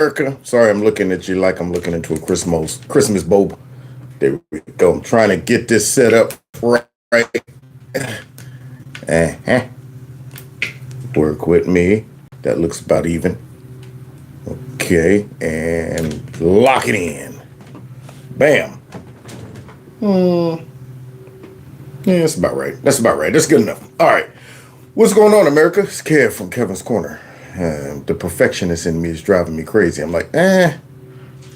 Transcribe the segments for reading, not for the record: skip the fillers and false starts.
America. Sorry, I'm looking at you like I'm looking into a Christmas bulb. There we go. I'm trying to get this set up right. Uh-huh. Work with me. That looks about even. Okay, and lock it in. Bam. Yeah, that's about right. That's about right. That's good enough. All right. What's going on, America? It's Kev from Kevin's Corner. The perfectionist in me is driving me crazy. I'm like, there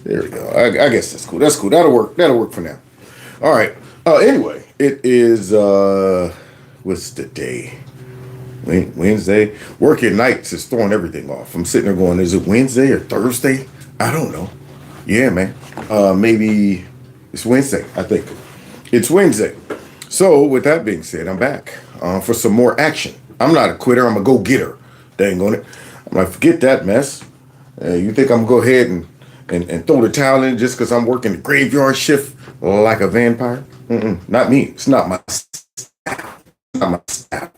we go. I guess that's cool. That's cool. That'll work. That'll work for now. All right. Anyway, it is, what's the day? Wednesday. Working nights is throwing everything off. I'm sitting there going, is it Wednesday or Thursday? I don't know. Yeah, man. Maybe it's Wednesday, I think. It's Wednesday. So with that being said, I'm back for some more action. I'm not a quitter. I'm a go-getter. Dang on it. I'm like, forget that mess. You think I'm going to go ahead and throw the towel in just because I'm working the graveyard shift like a vampire? Not me. It's not my style. Not my style.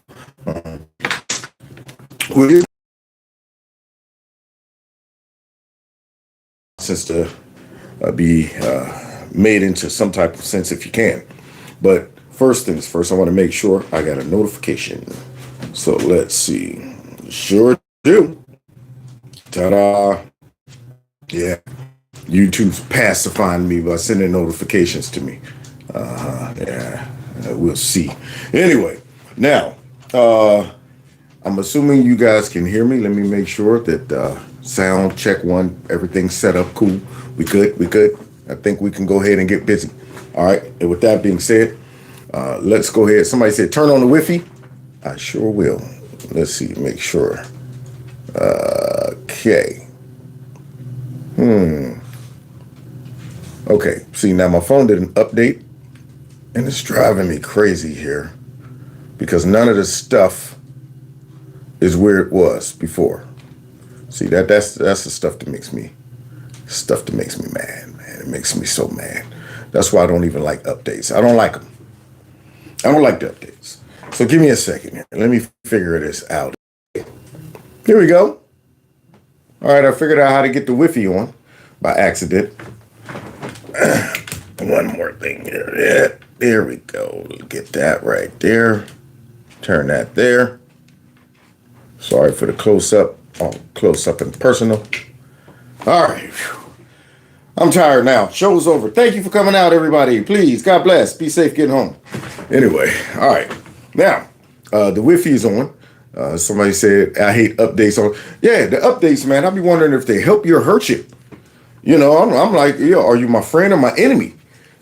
Since to be made into some type of sense if you can. But first things first, I want to make sure I got a notification. So let's see. Sure do. Ta-da. Yeah. YouTube's pacifying me by sending notifications to me. Yeah. We'll see. Anyway, now, I'm assuming you guys can hear me. Let me make sure that sound check one, everything's set up cool. We good. I think we can go ahead and get busy. All right. And with that being said, let's go ahead. Somebody said turn on the Wi-Fi. I sure will. Let's see, make sure. Okay. Okay. See, now my phone did an update, and it's driving me crazy here because none of the stuff is where it was before. See, that's the stuff that makes me mad, man. It makes me so mad. That's why I don't even like updates. I don't like them. I don't like the updates. So give me a second here. Let me figure this out. Here we go. All right, I figured out how to get the Wi-Fi on by accident. One more thing here. Yeah, there we go. Get that right there. Turn that there. Sorry for the close-up. Oh, close-up and personal. All right. I'm tired now. Show's over. Thank you for coming out, everybody. Please, God bless. Be safe getting home. Anyway, all right. Now, the Wi-Fi is on. Somebody said, I hate updates on. Yeah, the updates, man. I be wondering if they help you or hurt you. You know, I'm like, are you my friend or my enemy?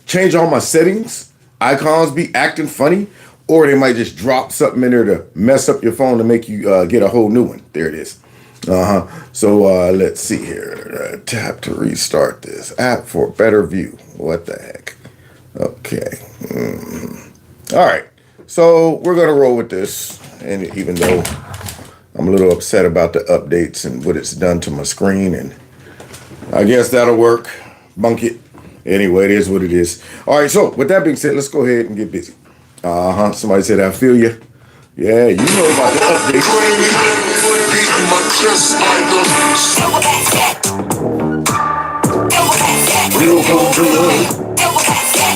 Change all my settings. Icons be acting funny. Or they might just drop something in there to mess up your phone to make you get a whole new one. There it is. So let's see here. Tap to restart this app for a better view. What the heck? Okay. All right. So we're going to roll with this. And even though I'm a little upset about the updates and what it's done to my screen, and I guess that'll work. Bunk it. Anyway, it is what it is. All right. So with that being said, let's go ahead and get busy. Somebody said, I feel you. Yeah, you know about the updates. We'll go to love.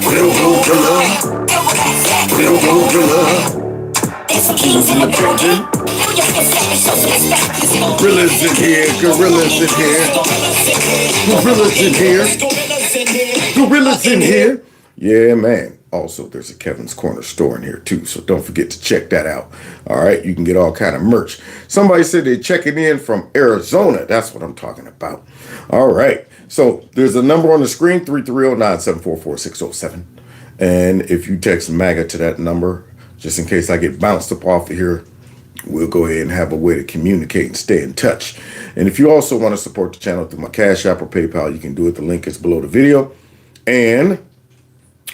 We'll go to love. We'll go to love. It's kings in the building. Gorillas in here. Gorillas in here. Gorillas in here. Gorillas in here. Yeah, man. Also, there's a Kevin's Corner store in here, too, so don't forget to check that out. All right, you can get all kind of merch. Somebody said they're checking in from Arizona. That's what I'm talking about. All right, so there's a number on the screen, 330-974-4607. And if you text MAGA to that number, just in case I get bounced up off of here, we'll go ahead and have a way to communicate and stay in touch. And if you also want to support the channel through my Cash App or PayPal, you can do it. The link is below the video. And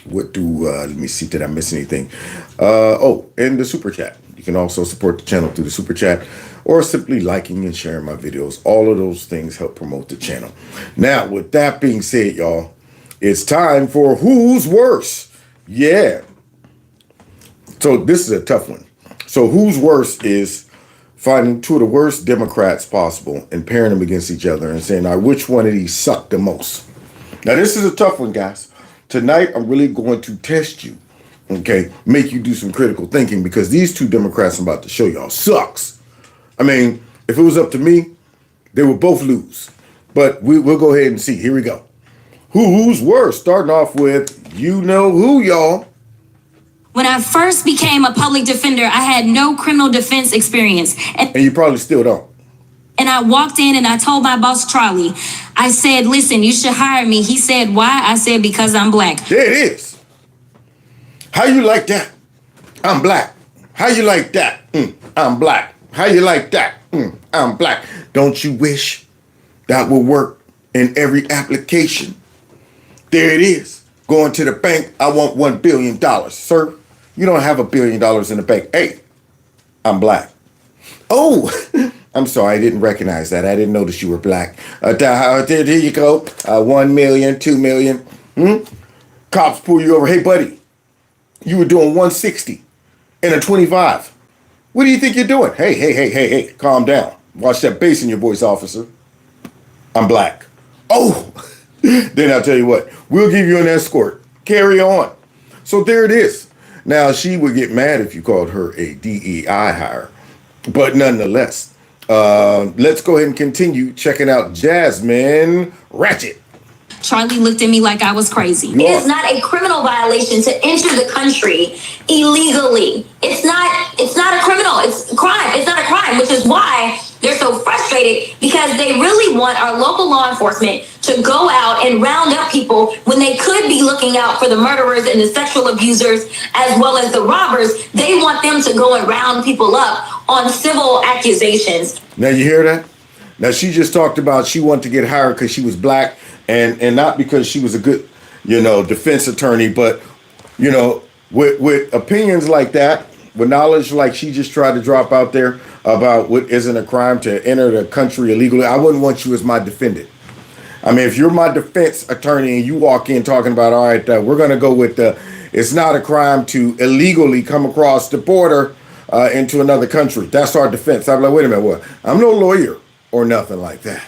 let me see, did I miss anything? And the super chat. You can also support the channel through the super chat or simply liking and sharing my videos. All of those things help promote the channel. Now, with that being said, y'all, it's time for Who's Worse? Yeah. So this is a tough one. So Who's Worse is finding two of the worst Democrats possible and pairing them against each other and saying, all right, which one of these suck the most? Now, this is a tough one, guys. Tonight, I'm really going to test you, okay? Make you do some critical thinking because these two Democrats I'm about to show y'all sucks. I mean, if it was up to me, they would both lose. But we'll go ahead and see. Here we go. Who's worse? Starting off with you know who, y'all. When I first became a public defender, I had no criminal defense experience. And you probably still don't. And I walked in and I told my boss, Charlie, I said, listen, you should hire me. He said, why? I said, because I'm black. There it is. How you like that? I'm black. How you like that? I'm black. How you like that? I'm black. Don't you wish that would work in every application? There it is. Going to the bank, I want $1 billion. Sir, you don't have $1 billion in the bank. Hey, I'm black. Oh, I'm sorry, I didn't recognize that. I didn't notice you were black. There you go. 1 million, 2 million. Cops pull you over. Hey, buddy, you were doing 160 in a 25. What do you think you're doing? Hey, calm down. Watch that bass in your voice, officer. I'm black. Oh, then I'll tell you what, we'll give you an escort. Carry on. So there it is. Now, she would get mad if you called her a DEI hire. But nonetheless, let's go ahead and continue checking out Jasmine Ratchet. Charlie looked at me like I was crazy. It is not a criminal violation to enter the country illegally. It's not a criminal. It's a crime. It's not a crime, which is why they're so frustrated because they really want our local law enforcement to go out and round up people when they could be looking out for the murderers and the sexual abusers as well as the robbers. They want them to go and round people up on civil accusations. Now you hear that? Now she just talked about she wanted to get hired because she was black and not because she was a good, defense attorney, but, with opinions like that, with knowledge like she just tried to drop out there about what isn't a crime to enter the country illegally, I wouldn't want you as my defendant. I mean, if you're my defense attorney and you walk in talking about, all right, we're going to go with it's not a crime to illegally come across the border into another country. That's our defense. I'm like, wait a minute, what? I'm no lawyer or nothing like that.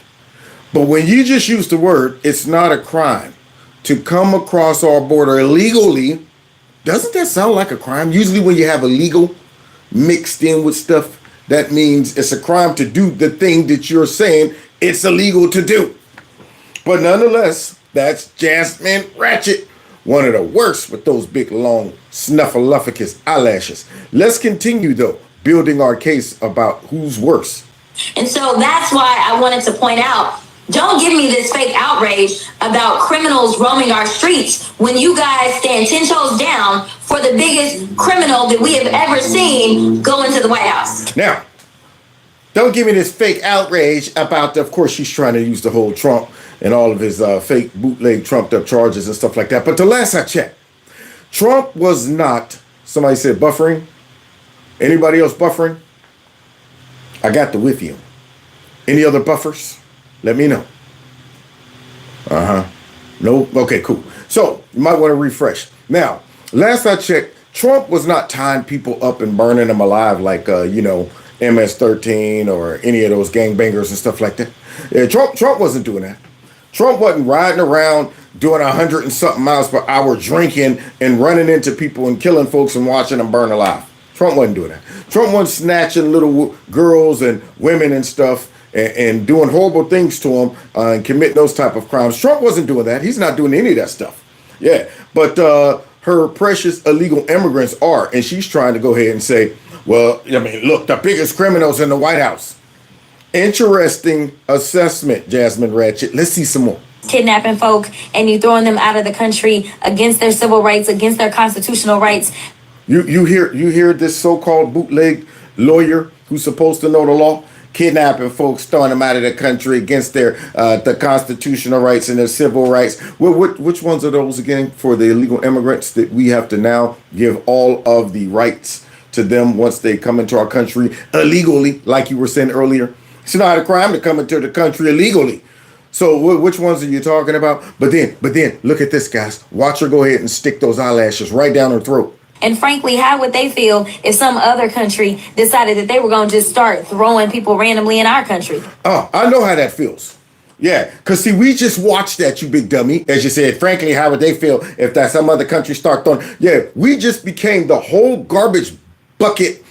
But when you just use the word, it's not a crime to come across our border illegally, doesn't that sound like a crime? Usually when you have illegal mixed in with stuff, that means it's a crime to do the thing that you're saying it's illegal to do. But nonetheless, that's Jasmine Ratchet, one of the worst with those big, long, snuffleupagus eyelashes. Let's continue, though, building our case about who's worse. And so that's why I wanted to point out, don't give me this fake outrage about criminals roaming our streets when you guys stand 10 toes down for the biggest criminal that we have ever seen go into the White House. Now, don't give me this fake outrage about, of course, she's trying to use the whole Trump and all of his fake bootleg trumped up charges and stuff like that. But the last I checked, Trump was not, somebody said buffering. Anybody else buffering? I got the with you. Any other buffers? Let me know. No? Okay, cool. So you might want to refresh. Now, last I checked, Trump was not tying people up and burning them alive like, MS-13 or any of those gangbangers and stuff like that. Yeah, Trump wasn't doing that. Trump wasn't riding around doing 100 and something miles per hour drinking and running into people and killing folks and watching them burn alive. Trump wasn't doing that. Trump wasn't snatching little girls and women and stuff and doing horrible things to them and committing those type of crimes. Trump wasn't doing that. He's not doing any of that stuff. Yeah, but her precious illegal immigrants are, and she's trying to go ahead and say, well, I mean, look, the biggest criminals in the White House. Interesting assessment, Jasmine Ratchet. Let's see some more. Kidnapping folk and you throwing them out of the country against their civil rights, against their constitutional rights. You hear this so-called bootleg lawyer who's supposed to know the law kidnapping folks, throwing them out of the country against their the constitutional rights and their civil rights. Which ones are those again for the illegal immigrants that we have to now give all of the rights to them once they come into our country illegally, like you were saying earlier? It's not a crime to come into the country illegally. So which ones are you talking about? But then look at this, guys. Watch her go ahead and stick those eyelashes right down her throat. And frankly, how would they feel if some other country decided that they were going to just start throwing people randomly in our country? Oh, I know how that feels. Yeah, because see, we just watched that, you big dummy. As you said, frankly, how would they feel if that some other country start throwing? Yeah, we just became the whole garbage bucket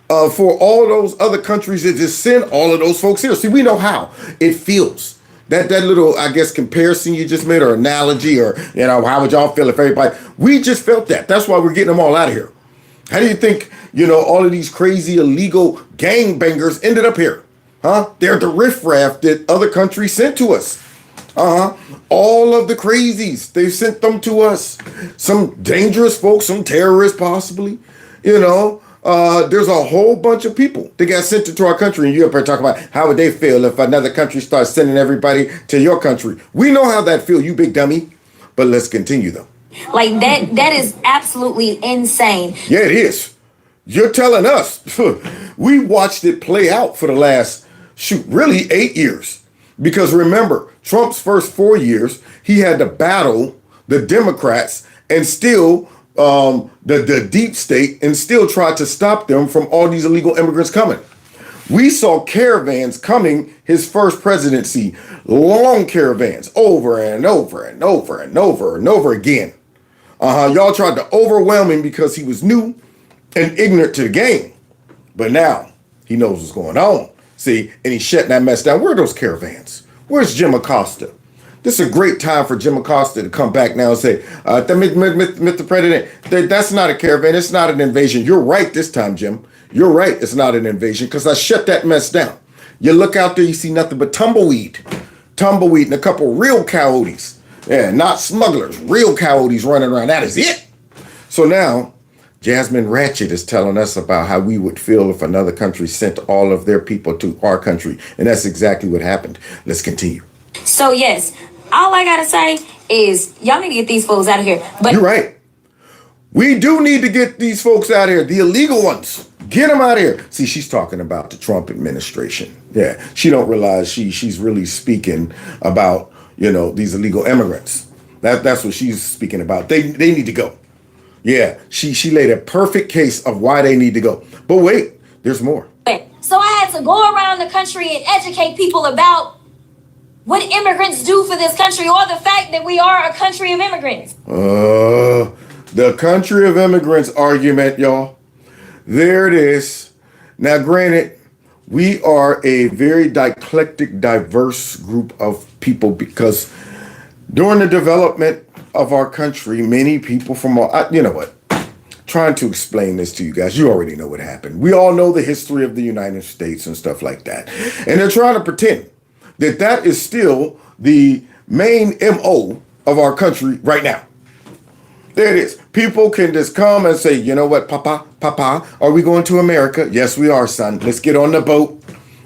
for all those other countries that just send all of those folks here. See, we know how it feels. That little, I guess, comparison you just made, or analogy, or, how would y'all feel if everybody, we just felt that. That's why we're getting them all out of here. How do you think, all of these crazy illegal gangbangers ended up here? Huh? They're the riffraff that other countries sent to us. All of the crazies, they sent them to us. Some dangerous folks, some terrorists possibly, there's a whole bunch of people that got sent to our country, and you're up here talking about how would they feel if another country starts sending everybody to your country. We know how that feel, you big dummy. But let's continue though. Like that is absolutely insane. Yeah, it is. You're telling us. We watched it play out for the last, really 8 years. Because remember, Trump's first 4 years, he had to battle the Democrats and still the deep state, and still tried to stop them from all these illegal immigrants coming. We saw caravans coming his first presidency, long caravans, over and over and over and over and over again. Y'all tried to overwhelm him because he was new and ignorant to the game. But now he knows what's going on. See, and he's shutting that mess down. Where are those caravans? Where's Jim Acosta? This is a great time for Jim Acosta to come back now and say, Mr. President, that's not a caravan. It's not an invasion. You're right this time, Jim. You're right. It's not an invasion because I shut that mess down. You look out there, you see nothing but tumbleweed and a couple real coyotes. Yeah, not smugglers, real coyotes running around. That is it. So now Jasmine Ratchet is telling us about how we would feel if another country sent all of their people to our country. And that's exactly what happened. Let's continue. So yes, all I gotta say is y'all need to get these fools out of here. But you're right. We do need to get these folks out of here, the illegal ones. Get them out of here. See, she's talking about the Trump administration. Yeah, she don't realize she's really speaking about, these illegal immigrants. That's what she's speaking about. They need to go. Yeah, she laid a perfect case of why they need to go. But wait, there's more. So I had to go around the country and educate people about what immigrants do for this country, or the fact that we are a country of immigrants. The country of immigrants argument, y'all. There it is. Now, granted, we are a very eclectic, diverse group of people because during the development of our country, many people from trying to explain this to you guys, you already know what happened. We all know the history of the United States and stuff like that. And they're trying to pretend that is still the main MO of our country right now. There it is. People can just come and say, you know what, Papa, are we going to America? Yes, we are, son. Let's get on the boat,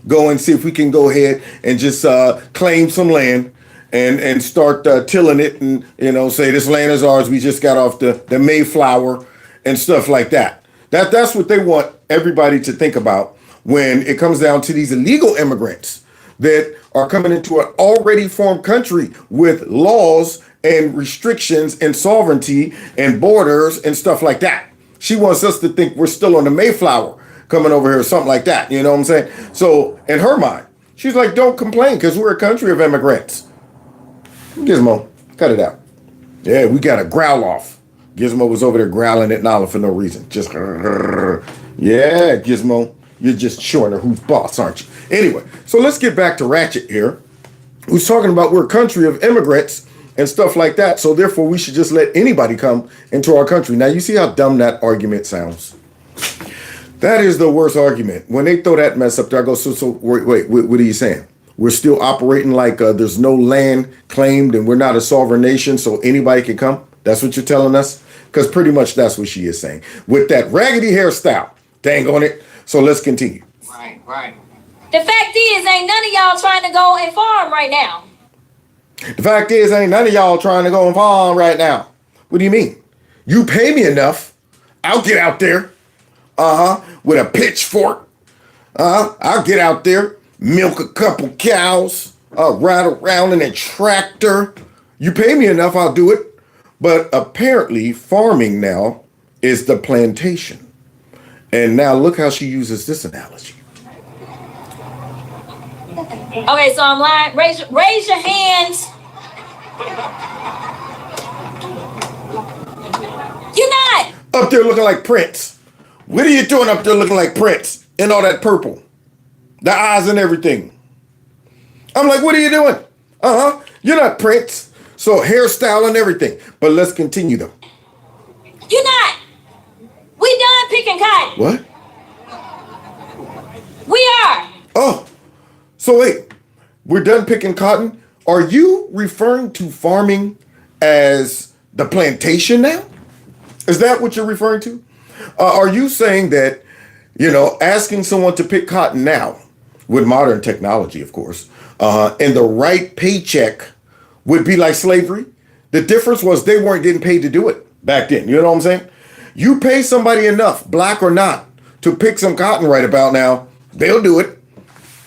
go and see if we can go ahead and just claim some land and start tilling it and, say this land is ours. We just got off the Mayflower and stuff like that. That's what they want everybody to think about when it comes down to these illegal immigrants that are coming into an already formed country with laws and restrictions and sovereignty and borders and stuff like that. She wants us to think we're still on the Mayflower coming over here or something like that. You know what I'm saying? So in her mind, she's like, don't complain because we're a country of immigrants. Gizmo, cut it out. Yeah, we got a growl off. Gizmo was over there growling at Nala for no reason. Just, yeah, Gizmo. You're just showing her who's boss, aren't you? Anyway, so let's get back to Ratchet here, who's talking about we're a country of immigrants and stuff like that. So therefore, we should just let anybody come into our country. Now, you see how dumb that argument sounds? That is the worst argument. When they throw that mess up there, I go, so wait, what are you saying? We're still operating like there's no land claimed and we're not a sovereign nation, so anybody can come? That's what you're telling us? Because pretty much that's what she is saying. With that raggedy hairstyle, dang on it. So let's continue. Right. The fact is, ain't none of y'all trying to go and farm right now. The fact is, ain't none of y'all trying to go and farm right now. What do you mean? You pay me enough, I'll get out there, with a pitchfork. I'll get out there, milk a couple cows, ride around in a tractor. You pay me enough, I'll do it. But apparently, farming now is the plantation. And now look how she uses this analogy. Okay, so I'm lying. Raise your hands. You're not. Up there looking like Prince. What are you doing up there looking like Prince? And all that purple. The eyes and everything. I'm like, what are you doing? You're not Prince. So hairstyle and everything. But let's continue though. You're not. We done picking cotton. What? We are. Oh, so wait. We're done picking cotton. Are you referring to farming as the plantation now? Is that what you're referring to? Are you saying that, asking someone to pick cotton now, with modern technology, of course, and the right paycheck would be like slavery? The difference was they weren't getting paid to do it back then. You know what I'm saying? You pay somebody enough, black or not, to pick some cotton right about now, they'll do it.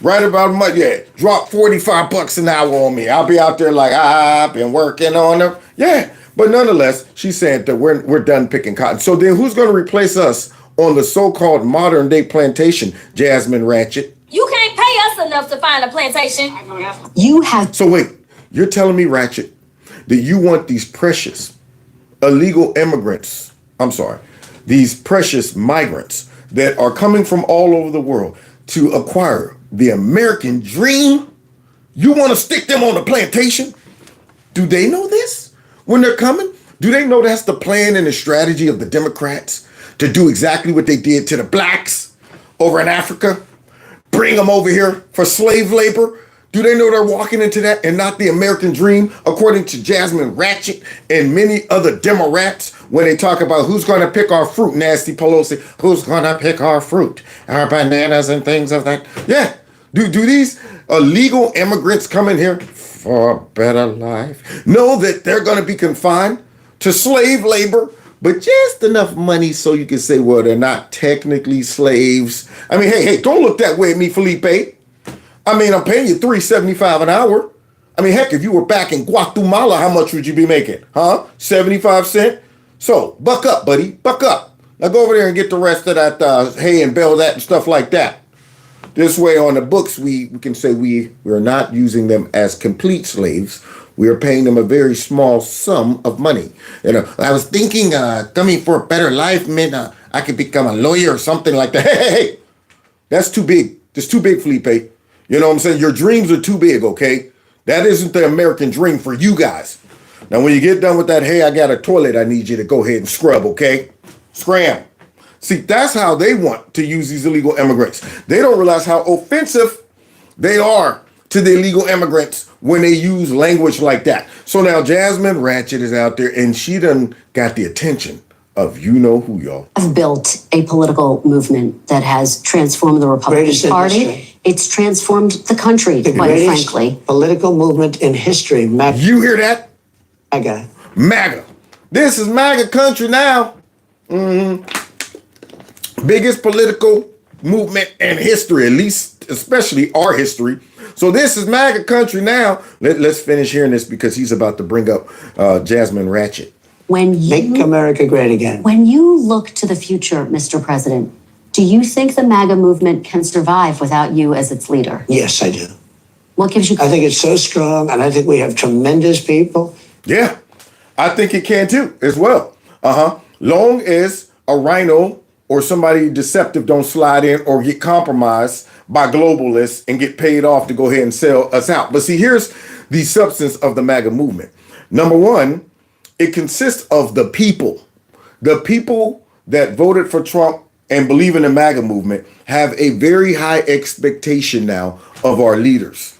Right about much, yeah. Drop $45 an hour on me. I'll be out there like, I've been working on them. Yeah. But nonetheless, she's saying that we're done picking cotton. So then who's going to replace us on the so-called modern day plantation, Jasmine Ratchet? You can't pay us enough to find a plantation. You have. So wait, you're telling me, Ratchet, that you want these precious illegal immigrants, these precious migrants that are coming from all over the world to acquire the American dream? You want to stick them on the plantation? Do they know this? When they're coming, do they know that's the plan and the strategy of the Democrats to do exactly what they did to the blacks over in Africa? Bring them over here for slave labor? Do they know they're walking into that and not the American dream, according to Jasmine Ratchet and many other Democrats, when they talk about who's going to pick our fruit, Nasty Pelosi, who's going to pick our fruit, our bananas and things of that? Yeah. Do these illegal immigrants come in here for a better life know that they're going to be confined to slave labor, but just enough money so you can say, well, they're not technically slaves? I mean, hey, don't look that way at me, Felipe. I mean, I'm paying you $3.75 an hour. I mean, heck, if you were back in Guatemala, how much would you be making? 75 cents? So buck up, buddy, buck up. Now go over there and get the rest of that hay and bale that and stuff like that. This way on the books, we can say we're not using them as complete slaves. We are paying them a very small sum of money. I was thinking coming for a better life meant I could become a lawyer or something like that. Hey, that's too big. That's too big, Felipe. You know what I'm saying? Your dreams are too big, okay? That isn't the American dream for you guys. Now, when you get done with that, hey, I got a toilet I need you to go ahead and scrub, okay? Scram. See, that's how they want to use these illegal immigrants. They don't realize how offensive they are to the illegal immigrants when they use language like that. So now Jasmine Ratchet is out there and she done got the attention of you-know-who, y'all. I've built a political movement that has transformed the Republican Party. It's transformed the country, quite frankly. Political movement in history. You hear that? MAGA. MAGA. This is MAGA country now. Biggest political movement in history, at least, especially our history. So this is MAGA country now. Let's finish hearing this because he's about to bring up Jasmine Ratchet. Make America great again. When you look to the future, Mr. President, do you think the MAGA movement can survive without you as its leader? Yes, I do. What gives you? I think it's so strong, and I think we have tremendous people. Yeah, I think it can too, as well. Long as a rhino or somebody deceptive don't slide in or get compromised by globalists and get paid off to go ahead and sell us out. But see, here's the substance of the MAGA movement. Number one, it consists of the people. The people that voted for Trump and believe in the MAGA movement have a very high expectation now of our leaders.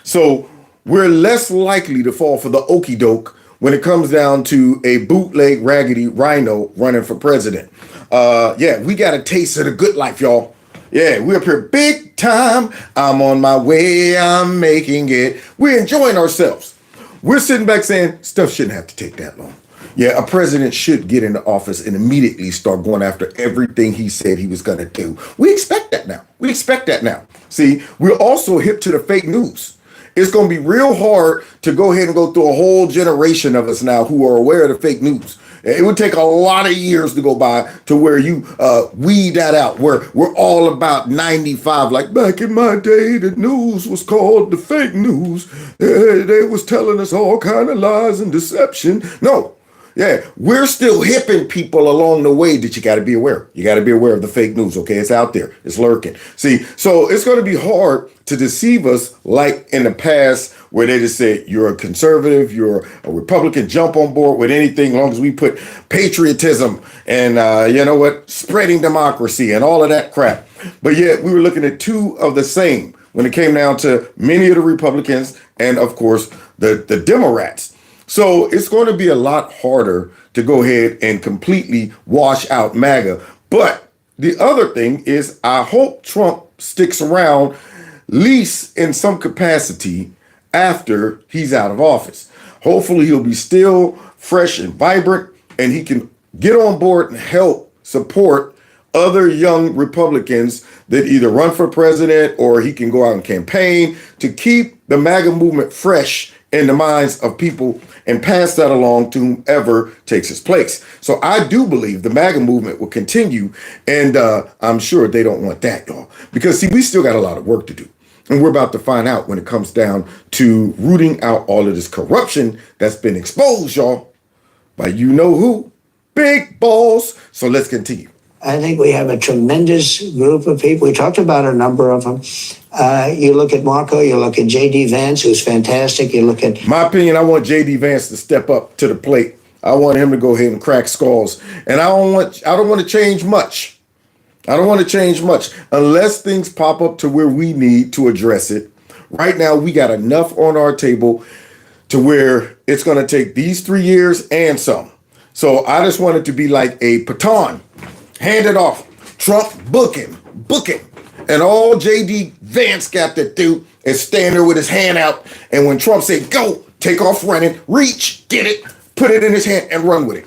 So we're less likely to fall for the okie doke when it comes down to a bootleg raggedy rhino running for president. We got a taste of the good life, y'all. Yeah, we're up here big time. I'm on my way. I'm making it. We're enjoying ourselves. We're sitting back saying stuff shouldn't have to take that long. Yeah, a president should get into office and immediately start going after everything he said he was going to do. We expect that now. See, we're also hip to the fake news. It's going to be real hard to go ahead and go through a whole generation of us now who are aware of the fake news It would take a lot of years to go by to where you weed that out, where we're all about 95. Like back in my day, the news was called the fake news. They was telling us all kind of lies and deception. No. Yeah, we're still hipping people along the way that you got to be aware. You got to be aware of the fake news, okay? It's out there. It's lurking. See, so it's going to be hard to deceive us like in the past where they just say, you're a conservative, you're a Republican, jump on board with anything as long as we put patriotism and, you know what, spreading democracy and all of that crap. But yet we were looking at two of the same when it came down to many of the Republicans and, of course, the Democrats. So it's going to be a lot harder to go ahead and completely wash out MAGA. But the other thing is I hope Trump sticks around, at least in some capacity, after he's out of office. Hopefully he'll be still fresh and vibrant and he can get on board and help support other young Republicans that either run for president or he can go out and campaign to keep the MAGA movement fresh in the minds of people and pass that along to whomever takes his place. So I do believe the MAGA movement will continue, and I'm sure they don't want that, y'all. Because, see, we still got a lot of work to do. And we're about to find out when it comes down to rooting out all of this corruption that's been exposed, y'all, by you know who, big balls. So let's continue. I think we have a tremendous group of people. We talked about a number of them. You look at Marco, you look at J.D. Vance, who's fantastic. You look at... My opinion, I want J.D. Vance to step up to the plate. I want him to go ahead and crack skulls. And I don't want to change much. I don't want to change much unless things pop up to where we need to address it. Right now, we got enough on our table to where it's going to take these 3 years and some. So I just want it to be like a baton. Hand it off. Trump, book him. And all J.D. Vance got to do is stand there with his hand out. And when Trump said, go, take off running, reach, get it, put it in his hand and run with it.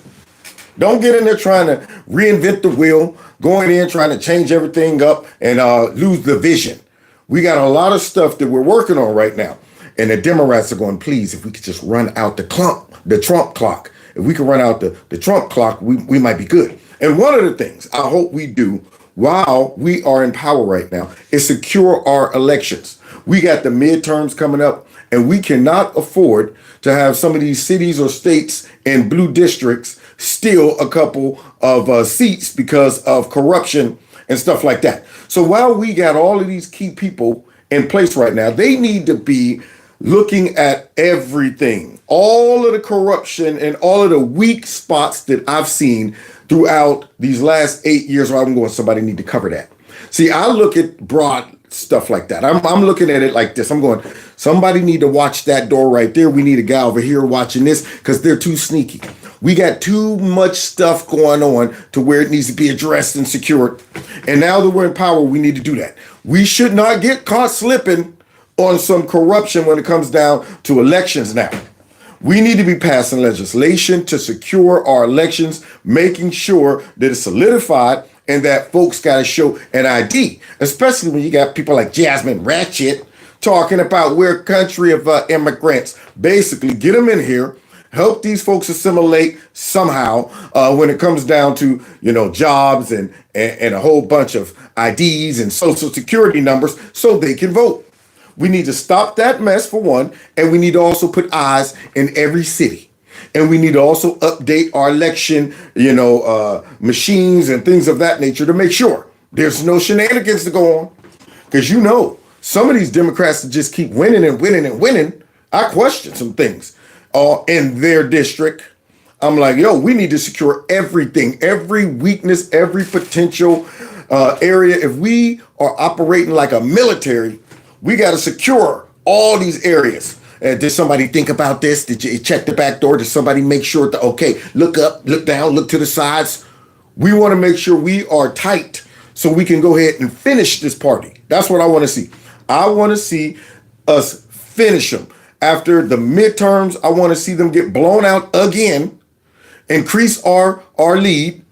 Don't get in there trying to reinvent the wheel, going in trying to change everything up and lose the vision. We got a lot of stuff that we're working on right now. And the Democrats are going, please, if we could just run out the Trump clock. If we could run out the Trump clock, we might be good. And one of the things I hope we do while we are in power right now is secure our elections. We got the midterms coming up, and we cannot afford to have some of these cities or states in blue districts steal a couple of seats because of corruption and stuff like that. So while we got all of these key people in place right now, they need to be looking at everything, all of the corruption and all of the weak spots that I've seen throughout these last 8 years where I'm going, somebody need to cover that. See, I look at broad stuff like that. I'm looking at it like this. I'm going, somebody need to watch that door right there. We need a guy over here watching this because they're too sneaky. We got too much stuff going on to where it needs to be addressed and secured. And now that we're in power, we need to do that. We should not get caught slipping on some corruption when it comes down to elections now. We need to be passing legislation to secure our elections, making sure that it's solidified and that folks got to show an ID, especially when you got people like Jasmine Ratchet talking about we're a country of immigrants. Basically, get them in here, help these folks assimilate somehow when it comes down to, you know, jobs and a whole bunch of IDs and social security numbers so they can vote. We need to stop that mess for one, and we need to also put eyes in every city. And we need to also update our election, machines and things of that nature to make sure there's no shenanigans to go on. Because, you know, some of these Democrats that just keep winning and winning and winning, I question some things in their district. I'm like, we need to secure everything, every weakness, every potential area. If we are operating like a military, we got to secure all these areas. Did somebody think about this? Did you check the back door? Did somebody make sure look up, look down, look to the sides? We want to make sure we are tight so we can go ahead and finish this party. That's what I want to see. I want to see us finish them. After the midterms, I want to see them get blown out again, increase our lead,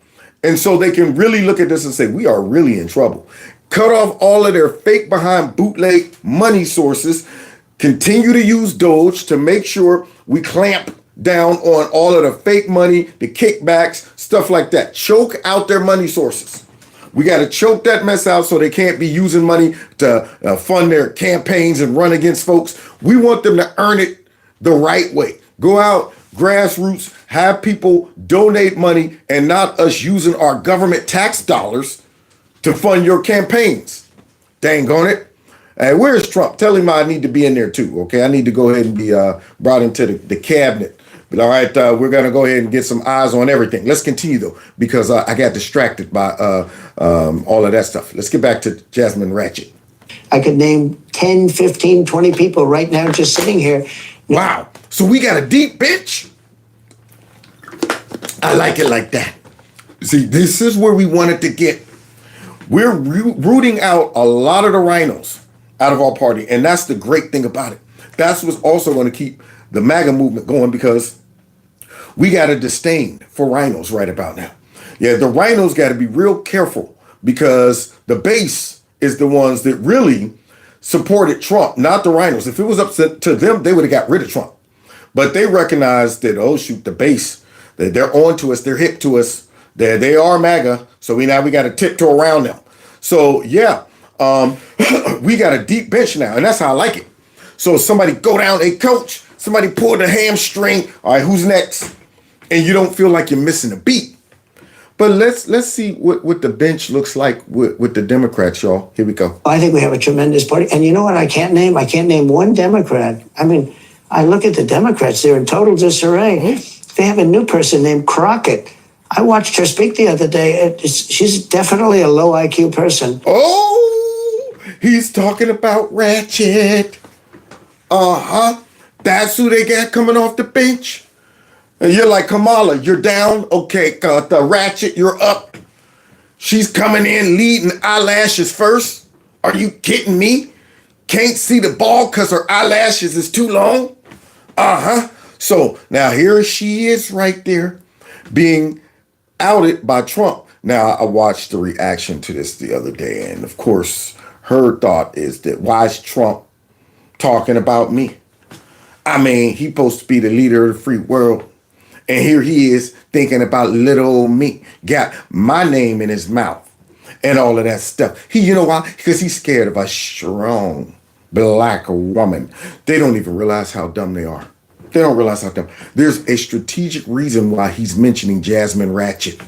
and so they can really look at this and say, we are really in trouble. Cut off all of their fake behind bootleg money sources. Continue to use DOGE to make sure we clamp down on all of the fake money, the kickbacks, stuff like that. Choke out their money sources. We got to choke that mess out so they can't be using money to fund their campaigns and run against folks. We want them to earn it the right way. Go out, grassroots, have people donate money and not us using our government tax dollars to fund your campaigns. Dang on it. Hey, where's Trump? Tell him I need to be in there too, okay? I need to go ahead and be brought into the cabinet. But all right, we're going to go ahead and get some eyes on everything. Let's continue, though, because I got distracted by all of that stuff. Let's get back to Jasmine Ratchet. I could name 10, 15, 20 people right now just sitting here. Wow. So we got a deep bench? I like it like that. See, this is where we wanted to get. We're rooting out a lot of the rhinos out of our party, and that's the great thing about it. That's what's also going to keep the MAGA movement going, because we got a disdain for rhinos right about now. Yeah, the rhinos got to be real careful, because the base is the ones that really supported Trump, not the rhinos. If it was up to them, they would have got rid of Trump. But they recognized that, oh, shoot, the base, that they're on to us, they're hip to us, that they are MAGA, so we got to tiptoe around them. So, yeah, we got a deep bench now, and that's how I like it. So somebody go down, hey, coach, somebody pull the hamstring. All right, who's next? And you don't feel like you're missing a beat. But let's see what the bench looks like with the Democrats, y'all. Here we go. I think we have a tremendous party. And you know what I can't name? I can't name one Democrat. I mean, I look at the Democrats, they're in total disarray. Mm-hmm. They have a new person named Crockett. I watched her speak the other day. She's definitely a low IQ person. Oh, he's talking about Ratchet. Uh-huh. That's who they got coming off the bench. And you're like, Kamala, you're down. Okay, the Ratchet, you're up. She's coming in leading eyelashes first. Are you kidding me? Can't see the ball because her eyelashes is too long. Uh-huh. So now here she is right there being outed by Trump. Now, I watched the reaction to this the other day, and of course, her thought is that, why is Trump talking about me? I mean, he's supposed to be the leader of the free world, and here he is thinking about little old me. Got my name in his mouth and all of that stuff. You know why? Because he's scared of a strong black woman. They don't even realize how dumb they are. They don't realize how dumb. There's a strategic reason why he's mentioning Jasmine Ratchet.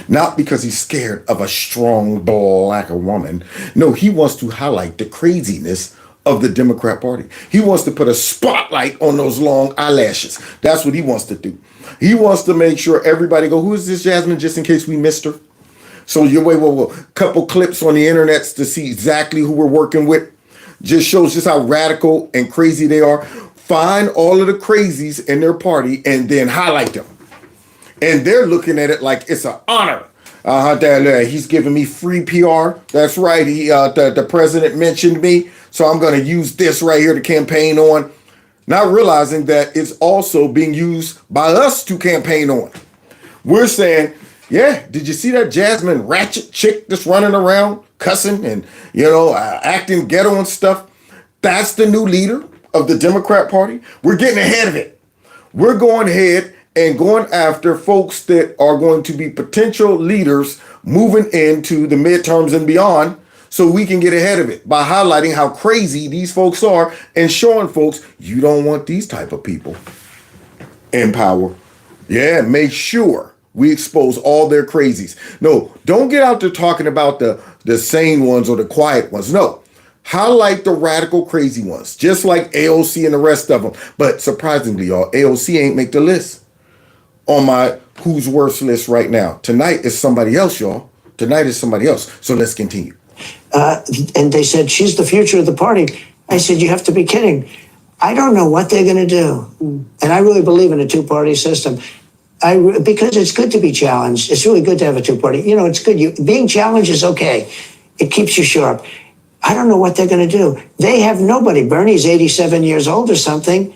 Not because he's scared of a strong black woman. No, he wants to highlight the craziness of the Democrat Party. He wants to put a spotlight on those long eyelashes. That's what he wants to do. He wants to make sure everybody go, who is this Jasmine, just in case we missed her? So you wait, couple clips on the internet to see exactly who we're working with. Just shows just how radical and crazy they are. Find all of the crazies in their party and then highlight them. And they're looking at it like it's an honor. He's giving me free PR. That's right. The president mentioned me. So I'm going to use this right here to campaign on. Not realizing that it's also being used by us to campaign on. We're saying, yeah, did you see that Jasmine Ratchet chick that's running around cussing and, acting ghetto and stuff? That's the new leader of the Democrat Party. We're getting ahead of it. We're going ahead and going after folks that are going to be potential leaders moving into the midterms and beyond, so we can get ahead of it by highlighting how crazy these folks are and showing folks you don't want these type of people in power. Yeah, make sure we expose all their crazies. No, don't get out there talking about the sane ones or the quiet ones. No. Highlight the radical crazy ones, just like AOC and the rest of them. But surprisingly, y'all, AOC ain't make the list on my who's worse list right now. Tonight is somebody else, y'all. Tonight is somebody else. So let's continue. And they said, she's the future of the party. I said, you have to be kidding. I don't know what they're going to do. And I really believe in a two-party system. Because it's good to be challenged. It's really good to have a two-party. It's good. Being challenged is okay. It keeps you sharp. I don't know what they're going to do. They have nobody. Bernie's 87 years old or something.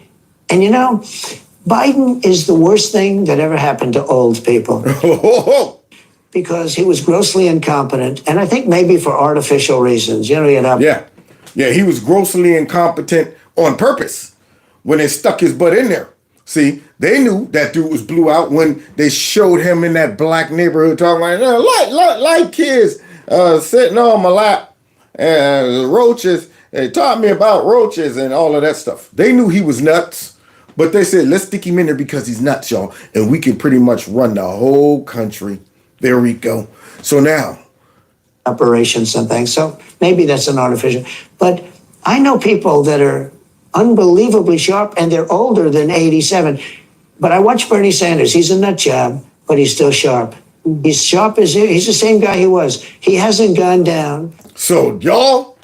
And Biden is the worst thing that ever happened to old people. Because he was grossly incompetent. And I think maybe for artificial reasons. Yeah, he was grossly incompetent on purpose when they stuck his butt in there. See, they knew that dude was blew out when they showed him in that black neighborhood talking like kids sitting on my lap and roaches. They taught me about roaches and all of that stuff. They knew he was nuts, but they said, let's stick him in there because he's nuts, y'all. And we can pretty much run the whole country. There we go. So now. Operations and things. So maybe that's an artificial. But I know people that are unbelievably sharp and they're older than 87. But I watch Bernie Sanders. He's a nut job, but he's still sharp. He's sharp as he's the same guy he was. He hasn't gone down. So y'all,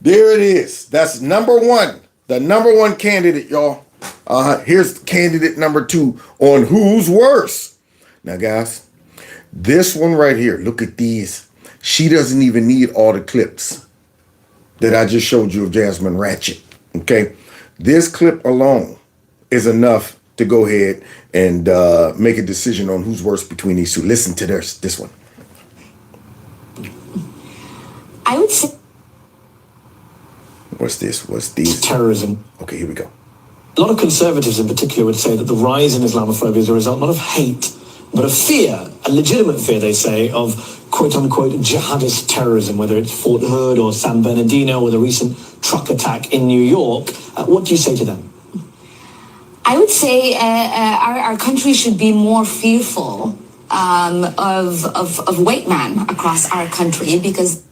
there it is. That's number one. The number one candidate, y'all. Here's candidate number two on who's worse. Now, guys, this one right here, look at these. She doesn't even need all the clips that I just showed you of Jasmine Ratchet. Okay, this clip alone is enough to go ahead and make a decision on who's worse between these two. Listen to this one. I would say. What's this? What's these? Terrorism. Okay, here we go. A lot of conservatives in particular would say that the rise in Islamophobia is a result not of hate, but of fear, a legitimate fear, they say, of quote-unquote jihadist terrorism, whether it's Fort Hood or San Bernardino or the recent truck attack in New York. What do you say to them? I would say our country should be more fearful of white men across our country because...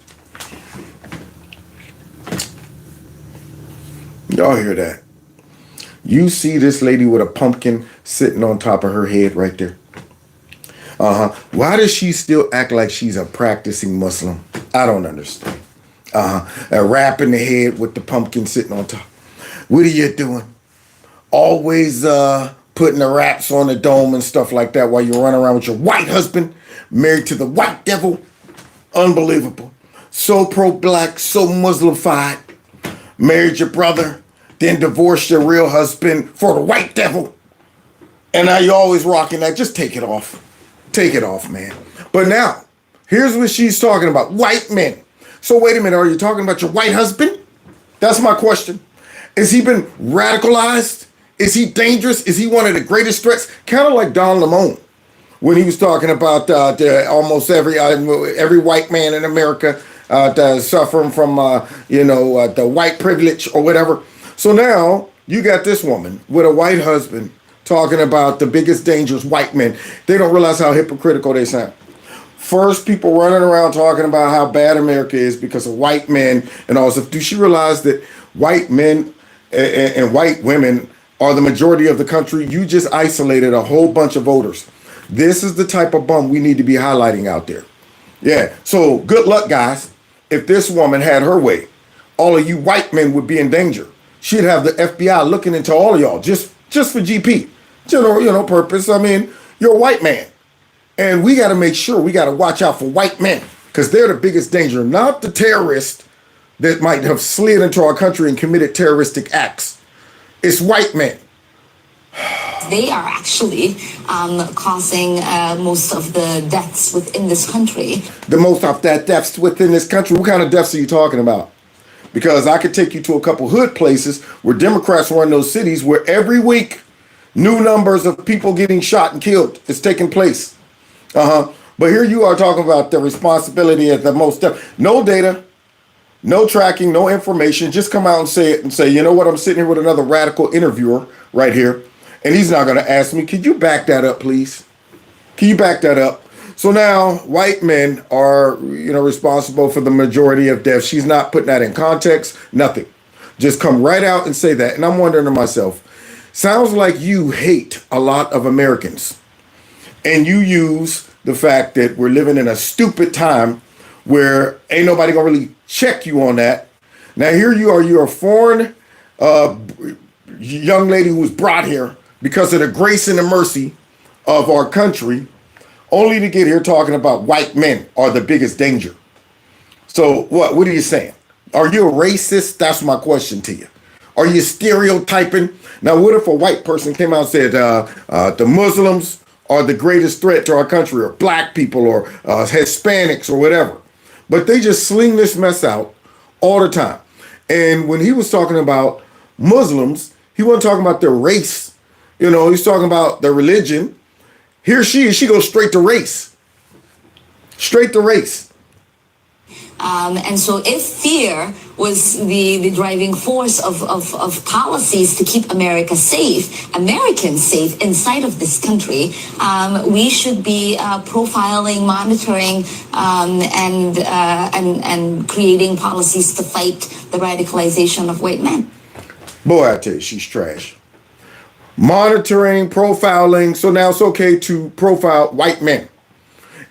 Y'all hear that? You see this lady with a pumpkin sitting on top of her head right there? Why does she still act like she's a practicing Muslim? I don't understand. A wrap in the head with the pumpkin sitting on top. What are you doing? Always putting the wraps on the dome and stuff like that while you run around with your white husband, married to the white devil. Unbelievable. So pro-black, so Muslified. Married your brother, then divorced your real husband for the white devil. And now you're always rocking that. Just take it off. Take it off, man. But now, here's what she's talking about. White men. So wait a minute. Are you talking about your white husband? That's my question. Has he been radicalized? Is he dangerous? Is he one of the greatest threats? Kind of like Don Lemon when he was talking about almost every white man in America suffering from, the white privilege or whatever. So now you got this woman with a white husband talking about the biggest dangers, white men. They don't realize how hypocritical they sound. First, people running around talking about how bad America is because of white men and all stuff. Do she realize that white men and white women are the majority of the country? You just isolated a whole bunch of voters. This is the type of bum we need to be highlighting out there. Yeah, so good luck, guys. If this woman had her way, all of you white men would be in danger. She'd have the FBI looking into all of y'all just for GP. Purpose. I mean, you're a white man. And we got to make sure we got to watch out for white men because they're the biggest danger, not the terrorists that might have slid into our country and committed terroristic acts. It's white men. They are actually causing most of the deaths within this country. The most of that deaths within this country? What kind of deaths are you talking about? Because I could take you to a couple hood places where Democrats run those cities where every week new numbers of people getting shot and killed is taking place. But here you are talking about the responsibility at the most death. No data, no tracking, no information. Just come out and say it and say, you know what? I'm sitting here with another radical interviewer right here. And he's not going to ask me, could you back that up, please? Can you back that up? So now white men are, responsible for the majority of deaths. She's not putting that in context, nothing. Just come right out and say that. And I'm wondering to myself, sounds like you hate a lot of Americans. And you use the fact that we're living in a stupid time where ain't nobody going to really check you on that. Now here you are, you're a foreign young lady who was brought here because of the grace and the mercy of our country, only to get here talking about white men are the biggest danger. So what are you saying? Are you a racist? That's my question to you. Are you stereotyping? Now, what if a white person came out and said the Muslims are the greatest threat to our country, or black people, or Hispanics, or whatever? But they just sling this mess out all the time. And when he was talking about Muslims, he wasn't talking about their race. You know, he's talking about the religion. Here she is. She goes straight to race. Straight to race. And so if fear was the driving force of policies to keep America safe, Americans safe inside of this country, we should be profiling, monitoring, and creating policies to fight the radicalization of white men. Boy, I tell you, she's trash. Monitoring, profiling. So now it's okay to profile white men.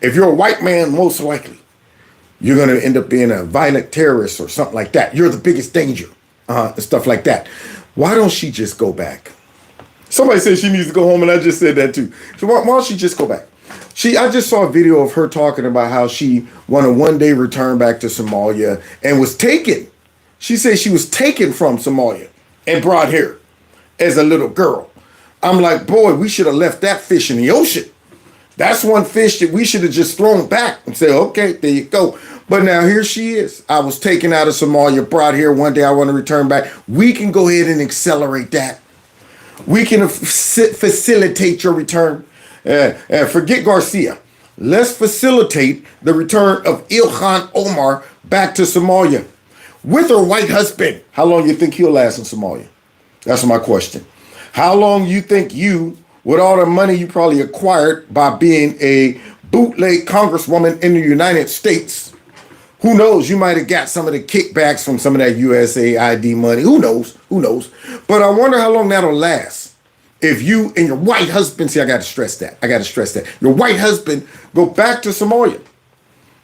If you're a white man, most likely you're going to end up being a violent terrorist or something like that. You're the biggest danger, and stuff like that. Why don't she just go back? Somebody said she needs to go home, and I just said that too. So why don't she just go back? I just saw a video of her talking about how she won a one-day return back to Somalia and was taken. She said she was taken from Somalia and brought here as a little girl. I'm like, boy, we should have left that fish in the ocean. That's one fish that we should have just thrown back and said, okay, there you go. But now here she is. I was taken out of Somalia, brought here. One day I want to return back. We can go ahead and accelerate that. We can facilitate your return. Forget Garcia. Let's facilitate the return of Ilhan Omar back to Somalia with her white husband. How long do you think he'll last in Somalia? That's my question. How long you think you, with all the money you probably acquired by being a bootleg congresswoman in the United States, who knows, you might have got some of the kickbacks from some of that USAID money. Who knows? Who knows? But I wonder how long that'll last. If you and your white husband, see, I got to stress that. Your white husband go back to Somalia.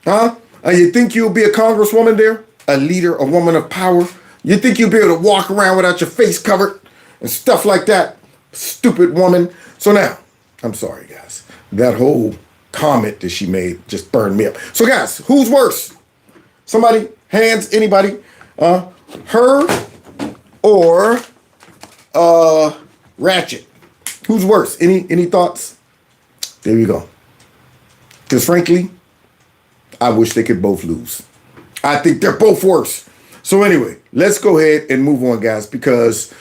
Huh? And you think you'll be a congresswoman there? A leader, a woman of power? You think you'll be able to walk around without your face covered and stuff like that? Stupid woman. So now, I'm sorry, guys. That whole comment that she made just burned me up. So, guys, who's worse? Somebody, hands, anybody? Her or Ratchet? Who's worse? Any thoughts? There you go. Because frankly, I wish they could both lose. I think they're both worse. So anyway, let's go ahead and move on, guys, because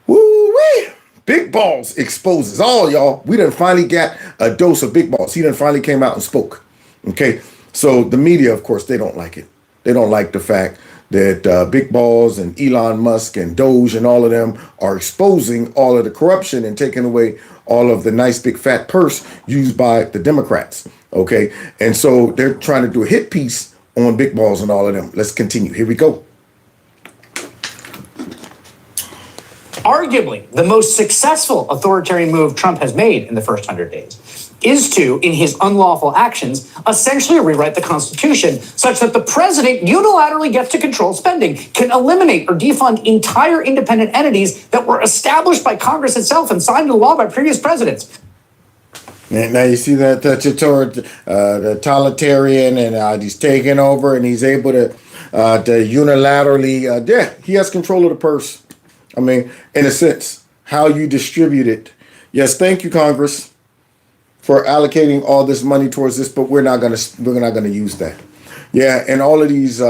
woo-wee, Big Balls exposes all y'all. We done finally got a dose of Big Balls. He done finally came out and spoke. Okay, so the media, of course, they don't like it. They don't like the fact that Big Balls and Elon Musk and DOGE and all of them are exposing all of the corruption and taking away all of the nice big fat purse used by the Democrats. Okay, and so they're trying to do a hit piece on Big Balls and all of them. Let's continue. Here we go. Arguably, the most successful authoritarian move Trump has made in the first 100 days is to, in his unlawful actions, essentially rewrite the Constitution such that the president unilaterally gets to control spending, can eliminate or defund entire independent entities that were established by Congress itself and signed into law by previous presidents. Now you see that the totalitarian, and he's taking over, and he's able to unilaterally, he has control of the purse. I mean, in a sense, how you distribute it. Yes, thank you, Congress, for allocating all this money towards this, but we're not gonna use that. Yeah, and all of these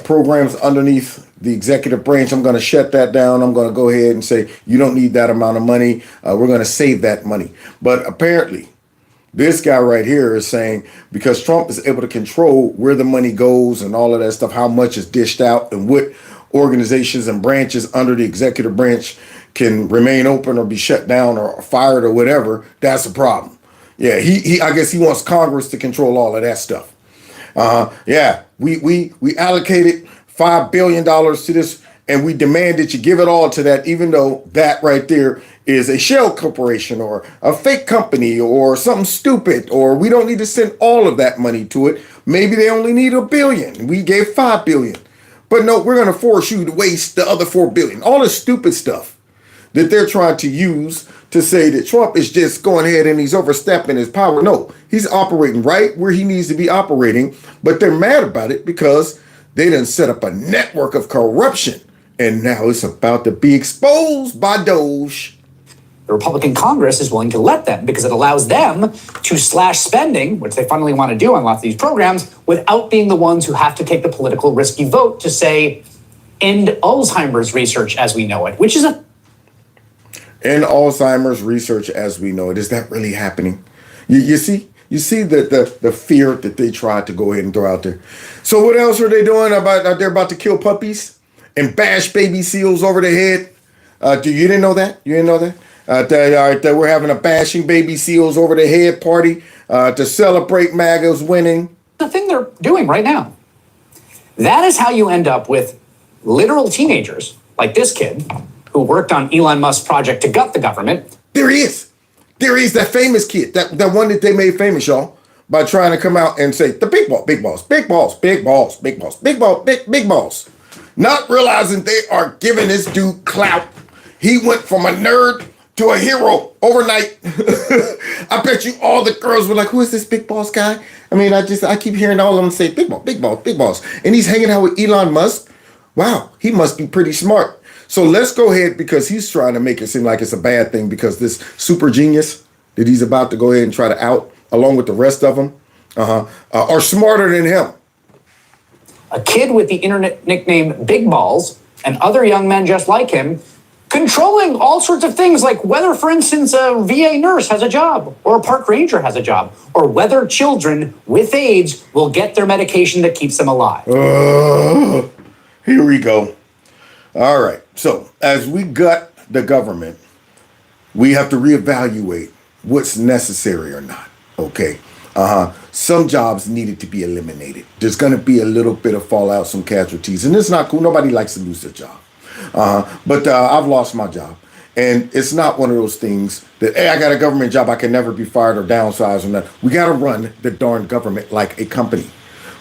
programs underneath the executive branch, I'm gonna shut that down. I'm gonna go ahead and say you don't need that amount of money. We're gonna save that money. But apparently, this guy right here is saying because Trump is able to control where the money goes and all of that stuff, how much is dished out, and what organizations and branches under the executive branch can remain open or be shut down or fired or whatever, that's a problem. Yeah, I guess he wants Congress to control all of that stuff. Yeah, we allocated $5 billion to this, and we demand that you give it all to that, even though that right there is a shell corporation or a fake company or something stupid, or we don't need to send all of that money to it. Maybe they only need $1 billion. We gave $5 billion. But no, we're going to force you to waste the other $4 billion. All this stupid stuff that they're trying to use to say that Trump is just going ahead and he's overstepping his power. No, he's operating right where he needs to be operating. But they're mad about it because they done set up a network of corruption. And now it's about to be exposed by DOGE. The Republican Congress is willing to let them because it allows them to slash spending, which they finally want to do on lots of these programs, without being the ones who have to take the political risky vote to say, end Alzheimer's research as we know it, which is a... in Alzheimer's research as we know it. Is that really happening? You see the fear that they tried to go ahead and throw out there. So what else are they doing about? They're about to kill puppies and bash baby seals over the head. You didn't know that? You didn't know that? That we're having a bashing baby seals over the head party to celebrate MAGA's winning. The thing they're doing right now. That is how you end up with literal teenagers like this kid who worked on Elon Musk's project to gut the government. There he is. There he is, that famous kid, that one that they made famous, y'all, by trying to come out and say, the big balls, big balls, big balls, big balls, big balls, big balls, big balls. Not realizing they are giving this dude clout. He went from a nerd to a hero overnight. I bet you all the girls were like, who is this big balls guy? I mean, I keep hearing all of them say, big balls, big balls, big balls. And he's hanging out with Elon Musk. Wow, he must be pretty smart. So let's go ahead, because he's trying to make it seem like it's a bad thing because this super genius that he's about to go ahead and try to out, along with the rest of them, are smarter than him. A kid with the internet nickname Big Balls and other young men just like him, controlling all sorts of things like whether, for instance, a VA nurse has a job or a park ranger has a job, or whether children with AIDS will get their medication that keeps them alive. Here we go. All right. So as we gut the government, we have to reevaluate what's necessary or not. Okay. Some jobs needed to be eliminated. There's going to be a little bit of fallout, some casualties, and it's not cool. Nobody likes to lose their job. But I've lost my job, and it's not one of those things that, hey, I got a government job, I can never be fired or downsized or nothing. We got to run the darn government like a company.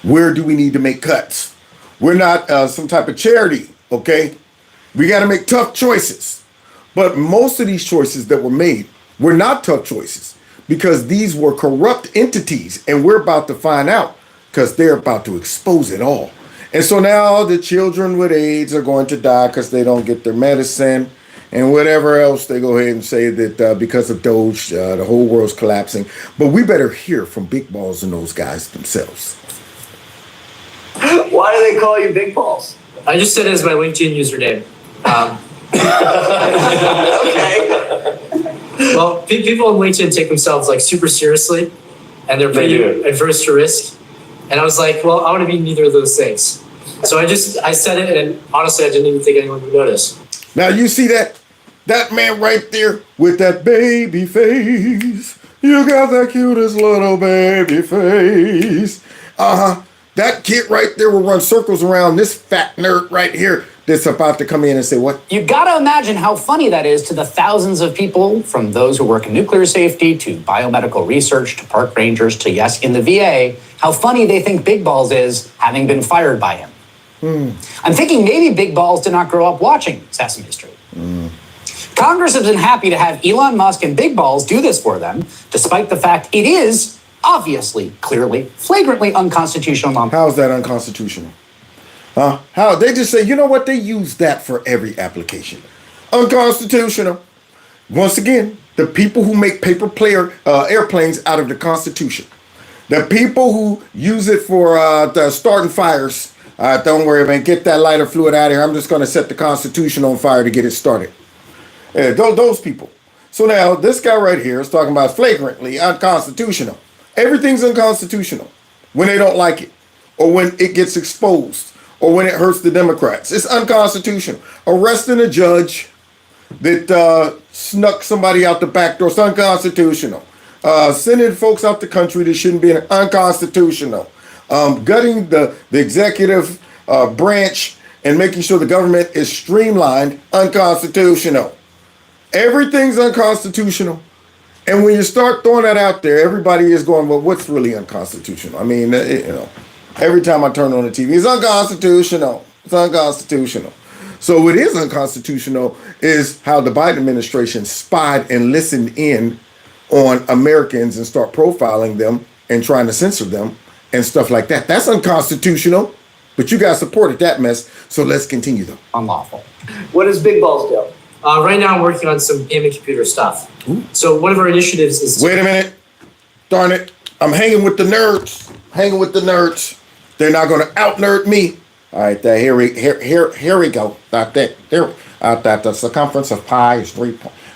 Where do we need to make cuts? We're not some type of charity, okay? We got to make tough choices. But most of these choices that were made were not tough choices because these were corrupt entities, and we're about to find out because they're about to expose it all. And so now the children with AIDS are going to die because they don't get their medicine and whatever else they go ahead and say that because of DOGE, the whole world's collapsing. But we better hear from Big Balls and those guys themselves. Why do they call you Big Balls? I just said it as my LinkedIn username. Okay. Well, people on LinkedIn take themselves like super seriously, and they're pretty adverse to risk. And I was like, well, I want to be neither of those things. So I said it, and honestly, I didn't even think anyone would notice. Now you see that man right there with that baby face. You got the cutest little baby face. That kid right there will run circles around this fat nerd right here that's about to come in and say what? You gotta imagine how funny that is to the thousands of people, from those who work in nuclear safety to biomedical research to park rangers to, yes, in the VA, how funny they think Big Balls is, having been fired by him. I'm thinking maybe Big Balls did not grow up watching Sesame Street. Congress has been happy to have Elon Musk and Big Balls do this for them, despite the fact it is obviously, clearly, flagrantly unconstitutional. How's that unconstitutional? How? They just say, you know what? They use that for every application. Unconstitutional. Once again, the people who make paper airplanes out of the Constitution. The people who use it for the starting fires. Don't worry, man. Get that lighter fluid out of here. I'm just going to set the Constitution on fire to get it started. Those people. So now this guy right here is talking about flagrantly unconstitutional. Everything's unconstitutional when they don't like it, or when it gets exposed, or when it hurts the Democrats. It's unconstitutional. Arresting a judge that snuck somebody out the back door. It's unconstitutional. Sending folks out the country that shouldn't be unconstitutional. Gutting the executive branch and making sure the government is streamlined. Unconstitutional. Everything's unconstitutional. And when you start throwing that out there, everybody is going, well, what's really unconstitutional? I mean, every time I turn on the TV, it's unconstitutional. It's unconstitutional. So what is unconstitutional is how the Biden administration spied and listened in on Americans and start profiling them and trying to censor them and stuff like that. That's unconstitutional, but you guys supported that mess. So let's continue though. Unlawful. What does Big Balls do? Right now, I'm working on some gaming computer stuff. Ooh. So one of our initiatives is... Wait a minute. Darn it. I'm hanging with the nerds. Hanging with the nerds. They're not going to out-nerd me. All right, here we go. The circumference of pi is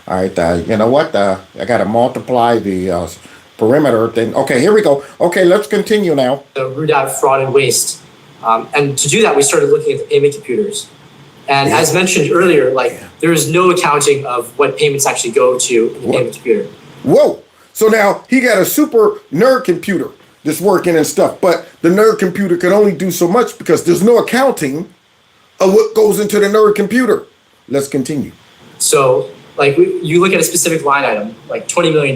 All right, you know what? I got to multiply the perimeter thing. Okay, here we go. Okay, let's continue now. To root out fraud and waste. And to do that, we started looking at the payment computers. And as mentioned earlier, like there is no accounting of what payments actually go to in the payment computer. Whoa. So now he got a super nerd computer that's working and stuff, but the nerd computer can only do so much because there's no accounting of what goes into the nerd computer. Let's continue. So like you look at a specific line item, like $20 million.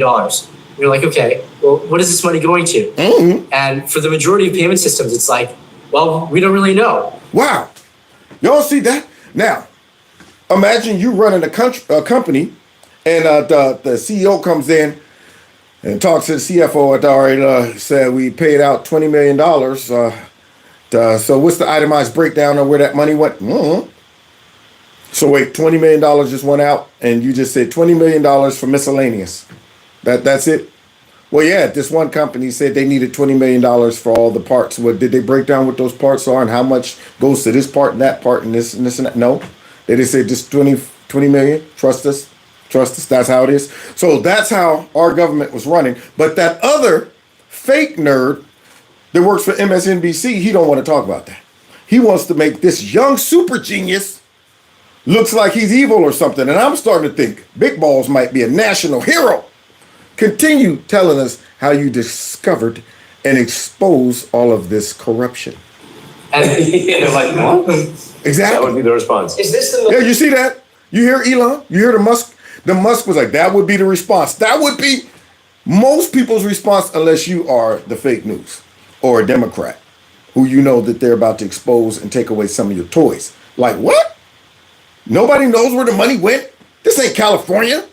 You're like, okay, well, what is this money going to? Mm-hmm. And for the majority of payment systems, it's like, well, we don't really know. Wow. Y'all see that? Now, imagine you running a company and the CEO comes in and talks to the CFO. All right, said we paid out $20 million. So what's the itemized breakdown of where that money went? Mm-hmm. So wait, $20 million just went out and you just said $20 million for miscellaneous. That's it? Well, yeah, this one company said they needed $20 million for all the parts. What did they break down what those parts are and how much goes to this part and this and this and that? No, they just said just 20 million. Trust us. That's how it is. So that's how our government was running. But that other fake nerd that works for MSNBC, he don't want to talk about that. He wants to make this young super genius looks like he's evil or something. And I'm starting to think Big Balls might be a national hero. Continue telling us how you discovered and exposed all of this corruption. And they're like, what? Exactly. That would be the response. Is this the Yeah, you see that? You hear Elon? You hear the Musk? The Musk was like, that would be the response. That would be most people's response unless you are the fake news or a Democrat who you know that they're about to expose and take away some of your toys. Like, what? Nobody knows where the money went? This ain't California.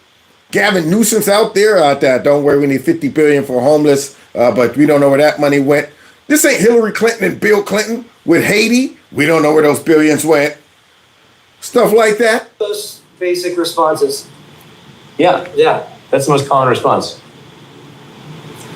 Gavin Newsom's out there. Don't worry, we need $50 billion for homeless, but we don't know where that money went. This ain't Hillary Clinton and Bill Clinton with Haiti. We don't know where those billions went. Stuff like that. those basic responses? Yeah, yeah, that's the most common response.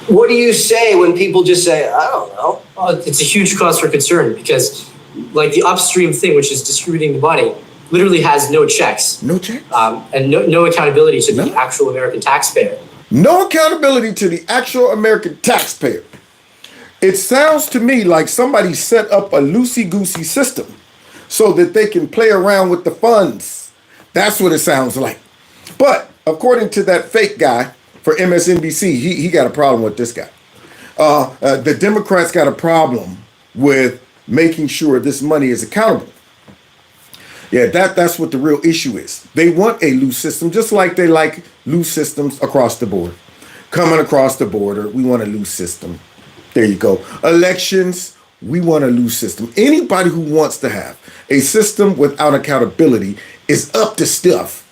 What do you say when people just say, I don't know? well, it's a huge cause for concern because like the upstream thing, which is distributing the money, literally has no checks. No checks. And no accountability to the No. actual American taxpayer. No accountability to the actual American taxpayer. It sounds to me like somebody set up a loosey-goosey system so that they can play around with the funds. That's what it sounds like. But according to that fake guy for MSNBC, he got a problem with this guy. The Democrats got a problem with making sure this money is accountable. Yeah, that's what the real issue is. They want a loose system, just like they like loose systems across the board. Coming across the border, we want a loose system. There you go. Elections, we want a loose system. Anybody who wants to have a system without accountability is up to stuff.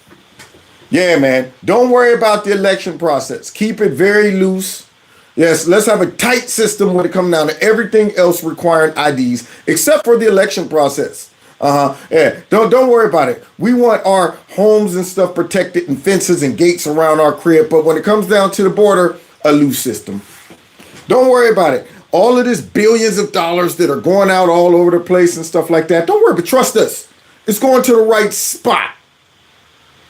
Yeah, man. Don't worry about the election process. Keep it very loose. Yes, let's have a tight system when it comes down to everything else requiring IDs, except for the election process. Yeah. Don't worry about it. We want our homes and stuff protected and fences and gates around our crib. But when it comes down to the border, a loose system. Don't worry about it. All of this billions of dollars that are going out all over the place and stuff like that. Don't worry, but trust us. It's going to the right spot.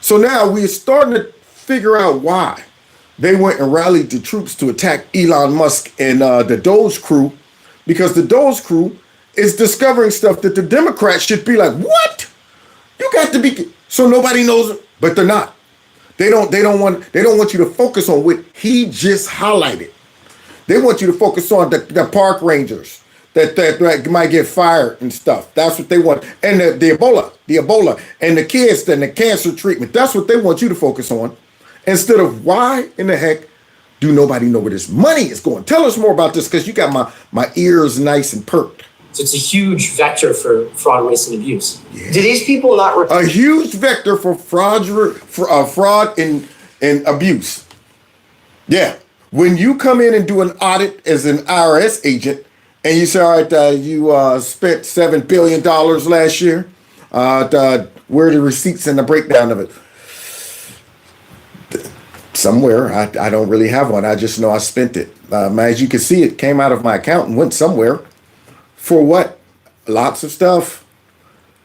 So now we're starting to figure out why they went and rallied the troops to attack Elon Musk and the DOGE crew, because the DOGE crew is discovering stuff that the Democrats should be like, what? You got to be. So nobody knows, but they're not. They don't want you to focus on what he just highlighted. They want you to focus on the park rangers that might get fired and stuff. That's what they want. And the Ebola, and the kids and the cancer treatment. That's what they want you to focus on. Instead of why in the heck do nobody know where this money is going? Tell us more about this, because you got my ears nice and perked. So it's a huge vector for fraud, waste, and abuse. Yeah. Do these people not A huge vector for fraud and abuse. Yeah. When you come in and do an audit as an IRS agent and you say, all right, you spent $7 billion last year, where are the receipts and the breakdown of it? Somewhere. I don't really have one. I just know I spent it. As you can see, it came out of my account and went somewhere. For what? Lots of stuff.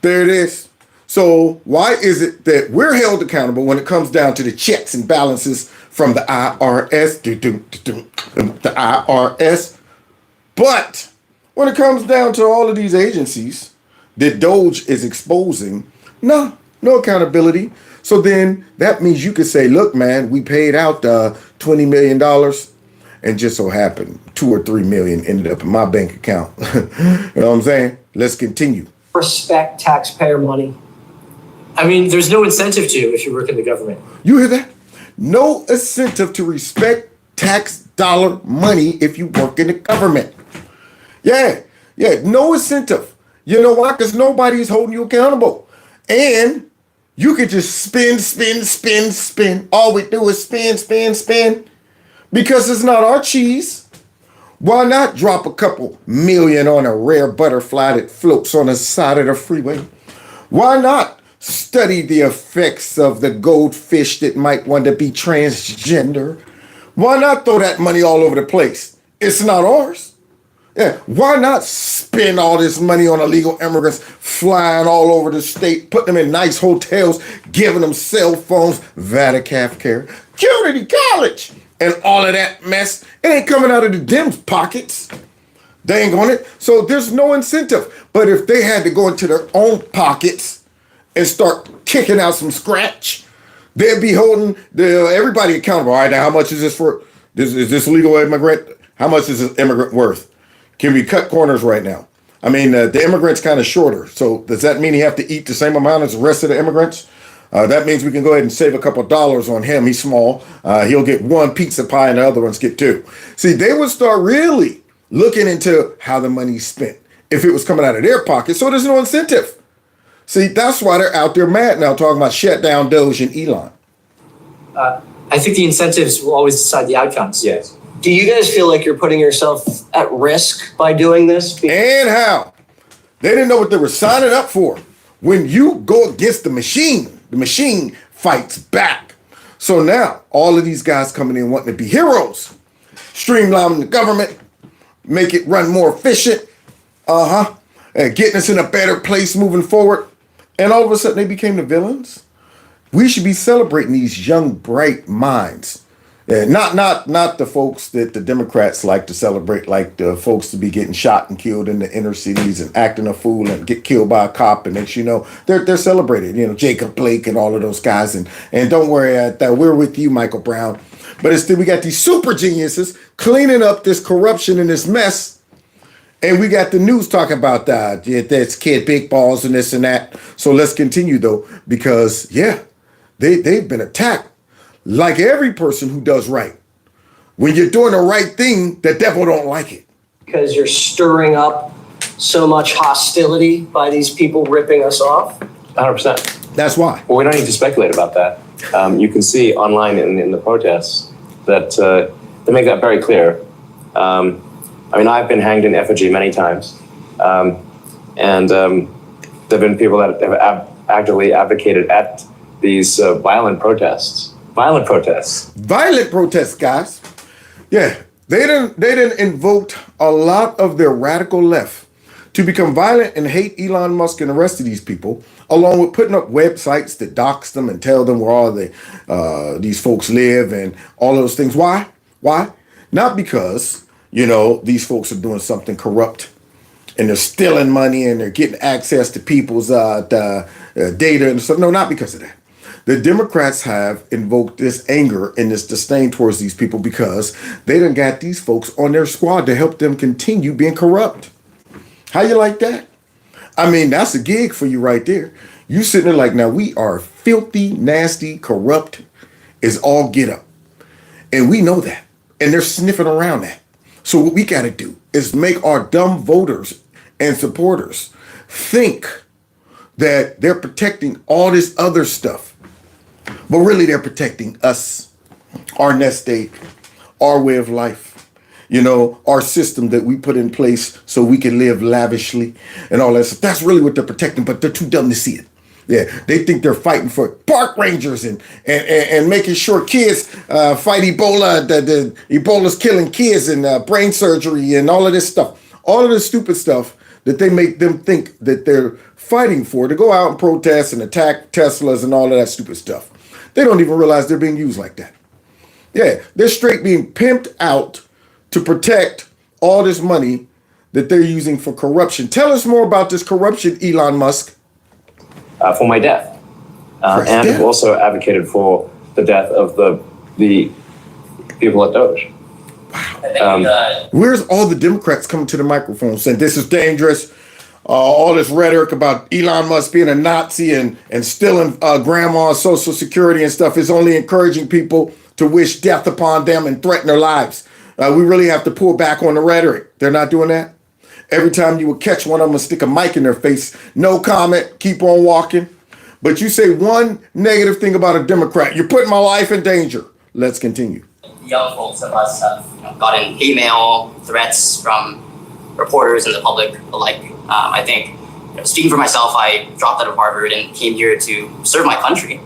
There it is. So why is it that we're held accountable when it comes down to the checks and balances from the IRS, the IRS, but when it comes down to all of these agencies that DOGE is exposing, no accountability. So then that means you could say, look, man, we paid out $20 million and just so happened 2 or 3 million ended up in my bank account. You know what I'm saying? Let's continue. Respect taxpayer money. I mean, there's no incentive to if you work in the government. You hear that? No incentive to respect tax dollar money if you work in the government. Yeah, no incentive. You know why? Because nobody's holding you accountable. And you could just spin. All we do is spin. Because it's not our cheese. Why not drop a couple million on a rare butterfly that floats on the side of the freeway? Why not study the effects of the goldfish that might want to be transgender? Why not throw that money all over the place? It's not ours. Yeah, why not spend all this money on illegal immigrants flying all over the state, putting them in nice hotels, giving them cell phones, Vatican care, community college, and all of that mess? It ain't coming out of the Dems' pockets. Dang on it. So there's no incentive. But if they had to go into their own pockets and start kicking out some scratch, they'd be holding everybody accountable. All right, now how much is this for? Is this legal immigrant? How much is this immigrant worth? Can we cut corners right now? I mean, the immigrant's kind of shorter. So does that mean he have to eat the same amount as the rest of the immigrants? That means we can go ahead and save a couple dollars on him. He's small. He'll get 1 pizza pie and the other ones get 2. See, they would start really looking into how the money's spent if it was coming out of their pocket. So there's no incentive. See, that's why they're out there mad now talking about shut down DOGE and Elon. I think the incentives will always decide the outcomes. Yes. Do you guys feel like you're putting yourself at risk by doing this? And how? They didn't know what they were signing up for. When you go against the machine fights back. So now all of these guys coming in wanting to be heroes, streamlining the government, make it run more efficient, and getting us in a better place moving forward. And all of a sudden they became the villains. We should be celebrating these young, bright minds. Not the folks that the Democrats like to celebrate, like the folks to be getting shot and killed in the inner cities and acting a fool and get killed by a cop, and next you know they're celebrated. You know, Jacob Blake and all of those guys, and don't worry, we're with you, Michael Brown. But instead we got these super geniuses cleaning up this corruption and this mess, and we got the news talking about that. Yeah, that's kid big balls and this and that. So let's continue though, because they've been attacked. Like every person who does right. When you're doing the right thing, the devil don't like it. Because you're stirring up so much hostility by these people ripping us off? 100%. That's why. Well, we don't need to speculate about that. You can see online in the protests that they make that very clear. I mean, I've been hanged in effigy many times. And there have been people that have actively advocated at these violent protests. Violent protests, guys. Yeah, they didn't invoke a lot of their radical left to become violent and hate Elon Musk and the rest of these people, along with putting up websites that dox them and tell them where all these folks live and all those things. Why? Not because, these folks are doing something corrupt and they're stealing money and they're getting access to people's data and stuff. No, not because of that. The Democrats have invoked this anger and this disdain towards these people because they done got these folks on their squad to help them continue being corrupt. How you like that? I mean, that's a gig for you right there. You sitting there like, now we are filthy, nasty, corrupt is all get up. And we know that. And they're sniffing around that. So what we got to do is make our dumb voters and supporters think that they're protecting all this other stuff. But really, they're protecting us, our nest egg, our way of life, our system that we put in place so we can live lavishly and all that stuff. That's really what they're protecting, but they're too dumb to see it. Yeah, they think they're fighting for park rangers and making sure kids fight Ebola. The Ebola's killing kids and brain surgery and all of this stuff. All of this stupid stuff that they make them think that they're fighting for to go out and protest and attack Teslas and all of that stupid stuff. They don't even realize they're being used like that. Yeah, they're straight being pimped out to protect all this money that they're using for corruption. Tell us more about this corruption, Elon Musk. For my death. And death? also advocated for the death of the people at DOGE. Where's all the Democrats coming to the microphone saying this is dangerous? All this rhetoric about Elon Musk being a Nazi and stealing grandma's Social Security and stuff is only encouraging people to wish death upon them and threaten their lives. We really have to pull back on the rhetoric. They're not doing that. Every time you would catch one of them and stick a mic in their face, no comment, keep on walking. But you say one negative thing about a Democrat, you're putting my life in danger. Let's continue. Young folks of us have gotten hate mail, threats from reporters and the public alike. I think, speaking for myself, I dropped out of Harvard and came here to serve my country.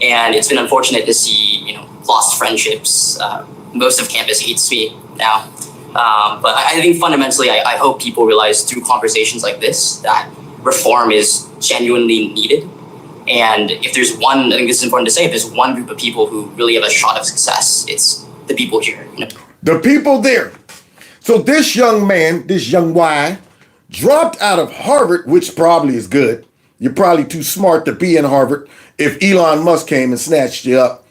And it's been unfortunate to see, lost friendships. Most of campus hates me now. But I think fundamentally, I hope people realize through conversations like this that reform is genuinely needed. And if there's one, I think this is important to say, if there's one group of people who really have a shot of success, it's the people here. The people there. So this young man, this young Y, dropped out of Harvard, which probably is good. You're probably too smart to be in Harvard. If Elon Musk came and snatched you up,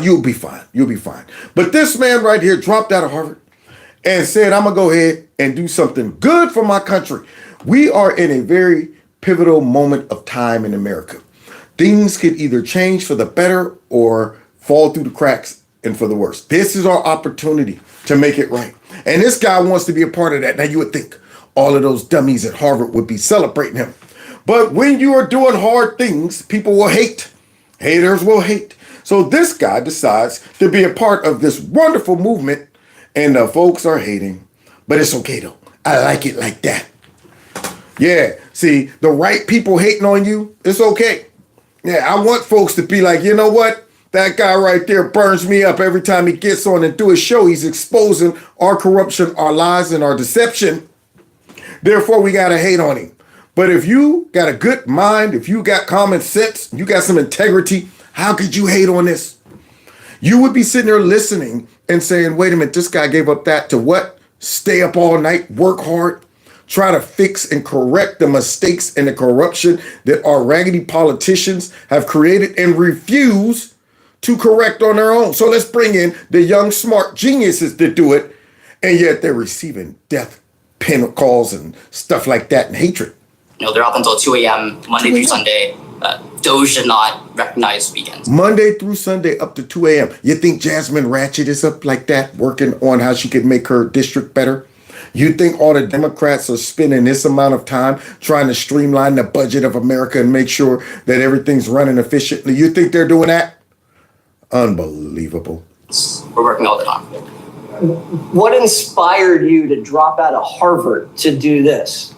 you'll be fine. You'll be fine. But this man right here dropped out of Harvard and said, I'm going to go ahead and do something good for my country. We are in a very pivotal moment of time in America. Things could either change for the better or fall through the cracks and for the worse. This is our opportunity to make it right. And this guy wants to be a part of that. Now, you would think all of those dummies at Harvard would be celebrating him. But when you are doing hard things, people will hate. Haters will hate. So this guy decides to be a part of this wonderful movement, and the folks are hating. But it's okay, though. I like it like that. Yeah, see, the right people hating on you, it's okay. Yeah, I want folks to be like, you know what? That guy right there burns me up every time he gets on and do a show. He's exposing our corruption, our lies, and our deception. Therefore, we got to hate on him. But if you got a good mind, if you got common sense, you got some integrity, how could you hate on this? You would be sitting there listening and saying, wait a minute, this guy gave up that to what? Stay up all night, work hard, try to fix and correct the mistakes and the corruption that our raggedy politicians have created and refuse to correct on their own. So let's bring in the young, smart geniuses that do it, and yet they're receiving death pen calls and stuff like that and hatred. They're up until 2 a.m. Monday through Sunday. DOGE should not recognize weekends. Monday through Sunday up to 2 a.m. You think Jasmine Ratchet is up like that, working on how she could make her district better? You think all the Democrats are spending this amount of time trying to streamline the budget of America and make sure that everything's running efficiently? You think they're doing that? Unbelievable. We're working all the time. What inspired you to drop out of Harvard to do this?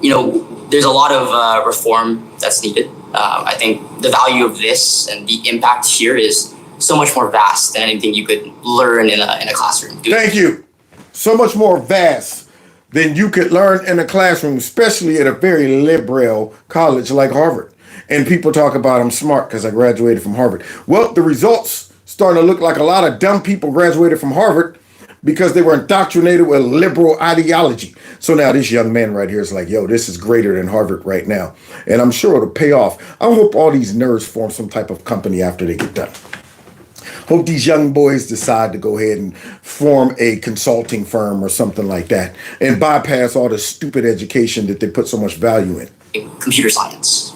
There's a lot of reform that's needed. I think the value of this and the impact here is so much more vast than anything you could learn in a classroom. Thank you. So much more vast than you could learn in a classroom, especially at a very liberal college like Harvard. And people talk about I'm smart because I graduated from Harvard. Well, the results starting to look like a lot of dumb people graduated from Harvard because they were indoctrinated with liberal ideology. So now this young man right here is like, yo, this is greater than Harvard right now. And I'm sure it'll pay off. I hope all these nerds form some type of company after they get done. Hope these young boys decide to go ahead and form a consulting firm or something like that and bypass all the stupid education that they put so much value in. Computer science.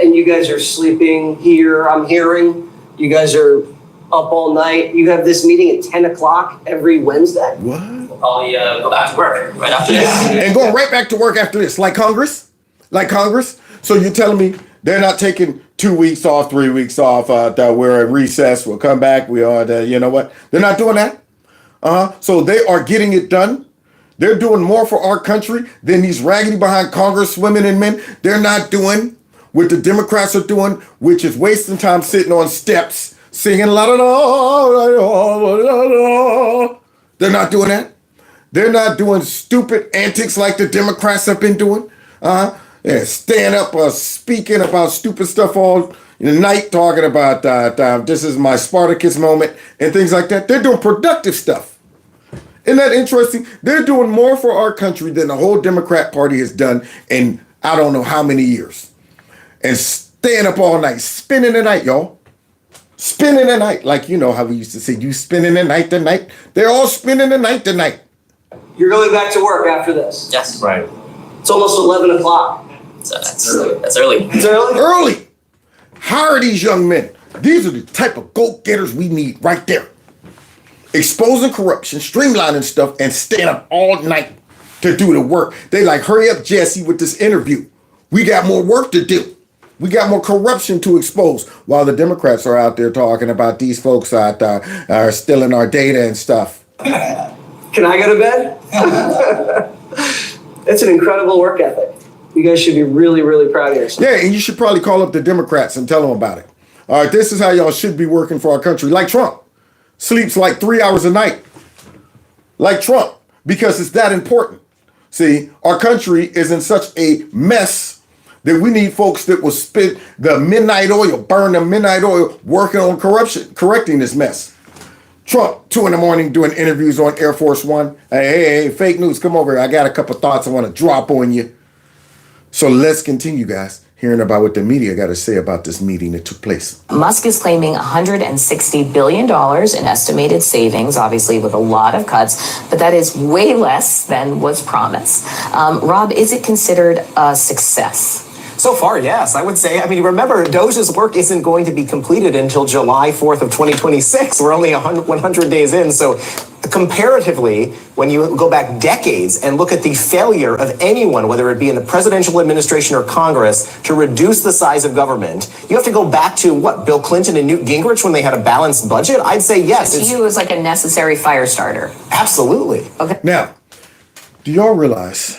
And you guys are sleeping here, I'm hearing. You guys are up all night. You have this meeting at 10 o'clock every Wednesday? What? We'll probably go back to work right after this. And go right back to work after this, like Congress? Like Congress? So you're telling me they're not taking 2 weeks off, 3 weeks off, that we're at recess, we'll come back, we are, you know what? They're not doing that? So they are getting it done. They're doing more for our country than these raggedy behind Congress women and men. They're not doing what the Democrats are doing, which is wasting time sitting on steps, singing la la la la la la. They're not doing that. They're not doing stupid antics like the Democrats have been doing. Yeah, stand up speaking about stupid stuff all night, talking about this is my Spartacus moment and things like that. They're doing productive stuff. Isn't that interesting? They're doing more for our country than the whole Democrat Party has done in I don't know how many years. And staying up all night, spending the night, y'all. Spending the night. Like, you know how we used to say, you spending the night tonight. They're all spending the night tonight. You're going back to work after this? Yes. Right. It's almost 11 o'clock. So that's early. It's early? Early. Hire these young men. These are the type of go-getters we need right there. Exposing corruption, streamlining stuff, and staying up all night to do the work. They like, hurry up, Jesse, with this interview. We got more work to do. We got more corruption to expose. While the Democrats are out there talking about these folks out there are stealing our data and stuff. Can I go to bed? It's an incredible work ethic. You guys should be really, really proud of yourself. Yeah, and you should probably call up the Democrats and tell them about it. All right, this is how y'all should be working for our country. Like Trump. Sleeps like 3 hours a night. Like Trump. Because it's that important. See, our country is in such a mess that we need folks that will spend the midnight oil, burn the midnight oil, working on corruption, correcting this mess. Trump, 2 a.m, doing interviews on Air Force One. Hey, fake news, come over here. I got a couple thoughts I want to drop on you. So let's continue, guys, hearing about what the media got to say about this meeting that took place. Musk is claiming $160 billion in estimated savings, obviously with a lot of cuts, but that is way less than was promised. Rob, is it considered a success? So far, yes, I would say. I mean, remember, DOGE's work isn't going to be completed until July 4th of 2026. We're only 100 days in. So comparatively, when you go back decades and look at the failure of anyone, whether it be in the presidential administration or Congress, to reduce the size of government, you have to go back to, what, Bill Clinton and Newt Gingrich when they had a balanced budget? I'd say yes. To you, it was like a necessary fire starter. Absolutely. Okay. Now, do y'all realize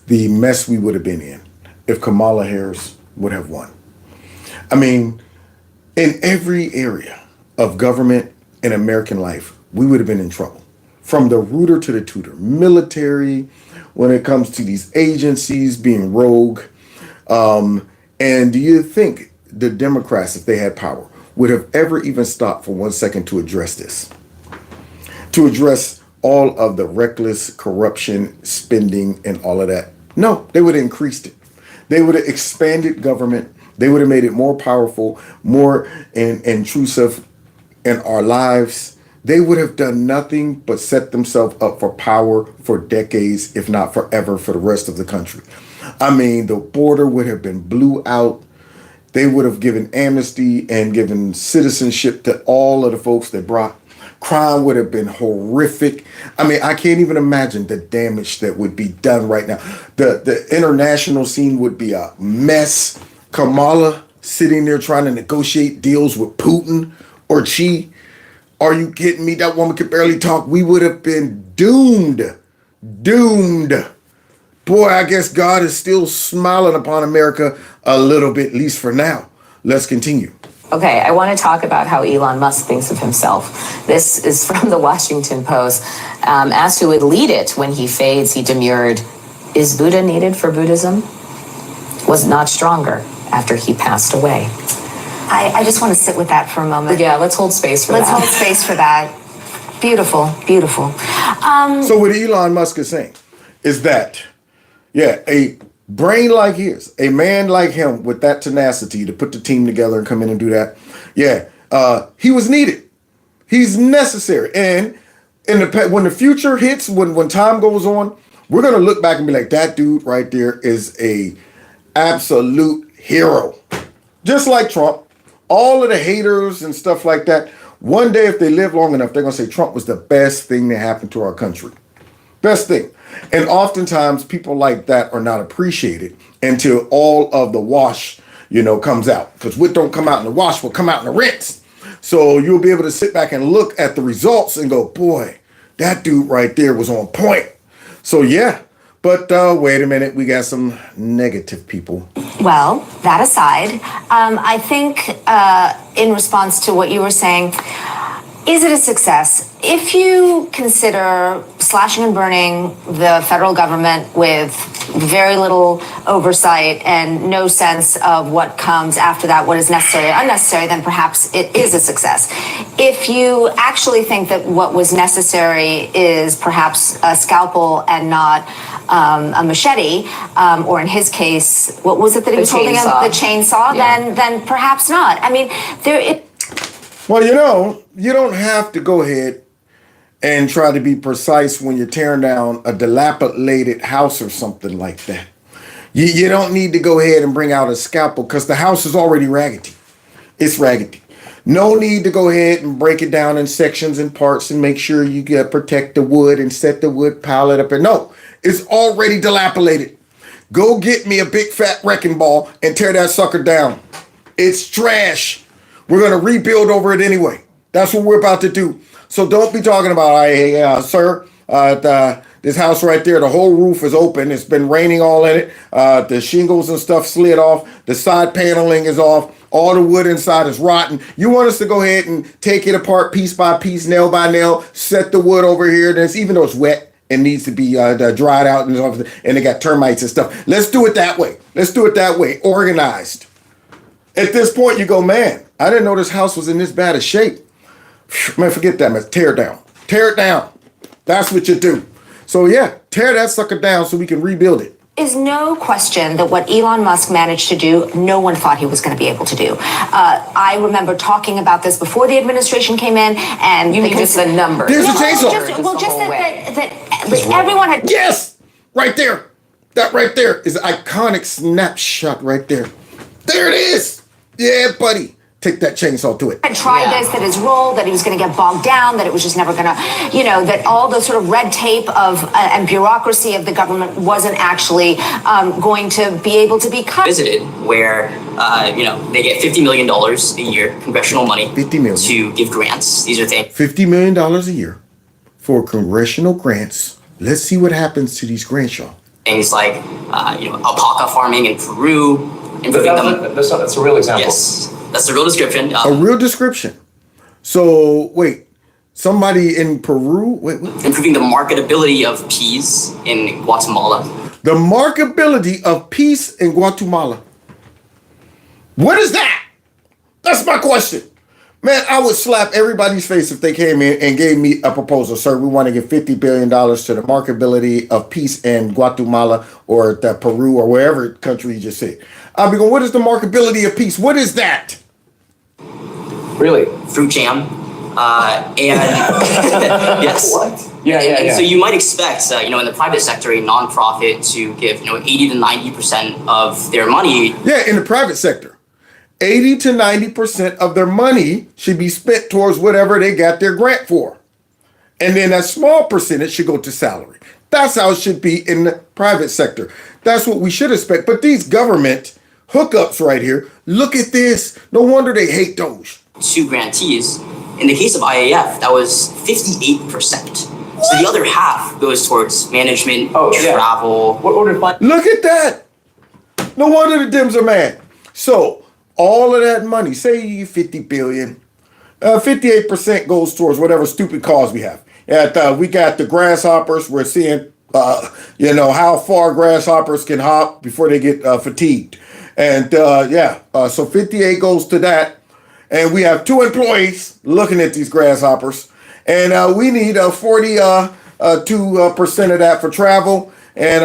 the mess we would have been in if Kamala Harris would have won? I mean, in every area of government in American life, we would have been in trouble. From the rooter to the tutor, military, when it comes to these agencies being rogue. And do you think the Democrats, if they had power, would have ever even stopped for 1 second to address this? To address all of the reckless corruption, spending, and all of that? No, they would have increased it. They would have expanded government. They would have made it more powerful, more intrusive in our lives. They would have done nothing but set themselves up for power for decades, if not forever, for the rest of the country. I mean, the border would have been blew out. They would have given amnesty and given citizenship to all of the folks that brought. Crime would have been horrific. I mean, I can't even imagine the damage that would be done right now. The international scene would be a mess. Kamala sitting there trying to negotiate deals with Putin or Xi. Are you kidding me? That woman could barely talk. We would have been doomed. Doomed. Boy, I guess God is still smiling upon America a little bit, at least for now. Let's continue. Okay, I want to talk about how Elon Musk thinks of himself. This is from the Washington Post. Asked who would lead it when he fades, he demurred, "Is Buddha needed for Buddhism? Was not stronger after he passed away." I just want to sit with that for a moment. Yeah, let's hold space for that. Let's hold space for that. Beautiful, beautiful. So what Elon Musk is saying is that, yeah, a brain like his, a man like him with that tenacity to put the team together and come in and do that, yeah, he was needed. He's necessary. And when the future hits, when time goes on, we're going to look back and be like, that dude right there is a absolute hero. Just like Trump. All of the haters and stuff like that, one day if they live long enough, they're going to say Trump was the best thing that happened to our country. Best thing. And oftentimes people like that are not appreciated until all of the wash, comes out. Because what don't come out in the wash will come out in the rinse. So you'll be able to sit back and look at the results and go, boy, that dude right there was on point. So yeah. But wait a minute, we got some negative people. Well, that aside, I think in response to what you were saying, Is it a success? If you consider slashing and burning the federal government with very little oversight and no sense of what comes after that, what is necessary or unnecessary, then perhaps it is a success. If you actually think that what was necessary is perhaps a scalpel and not a machete, or in his case, what was it that he was holding? The chainsaw. Yeah. Then perhaps not. I mean, Well, you don't have to go ahead and try to be precise when you're tearing down a dilapidated house or something like that. You don't need to go ahead and bring out a scalpel because the house is already raggedy. It's raggedy. No need to go ahead and break it down in sections and parts and make sure you protect the wood and set the wood, pile it up. And no, it's already dilapidated. Go get me a big fat wrecking ball and tear that sucker down. It's trash. We're going to rebuild over it anyway. That's what we're about to do. So don't be talking about, hey, sir, this house right there, the whole roof is open. It's been raining all in it. The shingles and stuff slid off. The side paneling is off. All the wood inside is rotten. You want us to go ahead and take it apart piece by piece, nail by nail, set the wood over here. Even though it's wet and needs to be dried out and they got termites and stuff. Let's do it that way. Let's do it that way, organized. At this point, you go, man, I didn't know this house was in this bad a shape. Man, forget that, man. Tear it down. Tear it down. That's what you do. So, yeah, tear that sucker down so we can rebuild it. Is no question that what Elon Musk managed to do, no one thought he was going to be able to do. I remember talking about this before the administration came in, and you mean just the numbers? There's a chainsaw. That everyone had. Yes, right there. That right there is an iconic snapshot right there. There it is. Yeah, buddy. Take that chainsaw to it. Had tried this, that his role, that he was going to get bogged down, that it was just never going to, that all the sort of red tape of and bureaucracy of the government wasn't actually going to be able to be cut. Visited where, they get $50 million a year, congressional money, $50 million to give grants. These are things. $50 million a year for congressional grants. Let's see what happens to these grants, y'all. Things like, alpaca farming in Peru. That's a real example. Yes. That's the real description. A real description. So, wait, somebody in Peru? Wait. Improving the marketability of peas in Guatemala. The marketability of peas in Guatemala. What is that? That's my question. Man, I would slap everybody's face if they came in and gave me a proposal. Sir, we want to give $50 billion to the marketability of peace in Guatemala or Peru or wherever country you just said. I'll be going, what is the marketability of peace? What is that? Really? Fruit jam. And yes. What? Yeah. So you might expect, in the private sector, a nonprofit to give, 80 to 90% of their money. Yeah, in the private sector. 80 to 90% of their money should be spent towards whatever they got their grant for. And then a small percentage should go to salary. That's how it should be in the private sector. That's what we should expect. But these government hookups right here, look at this. No wonder they hate DOGE. 2 grantees. In the case of IAF, that was 58%. So the other half goes towards management, travel. Look at that. No wonder the Dems are mad. So all of that money, say 50 billion, 58% goes towards whatever stupid cause we have. We got the grasshoppers. We're seeing, how far grasshoppers can hop before they get fatigued. And so 58 goes to that. And we have 2 employees looking at these grasshoppers. And we need 42% of that for travel and,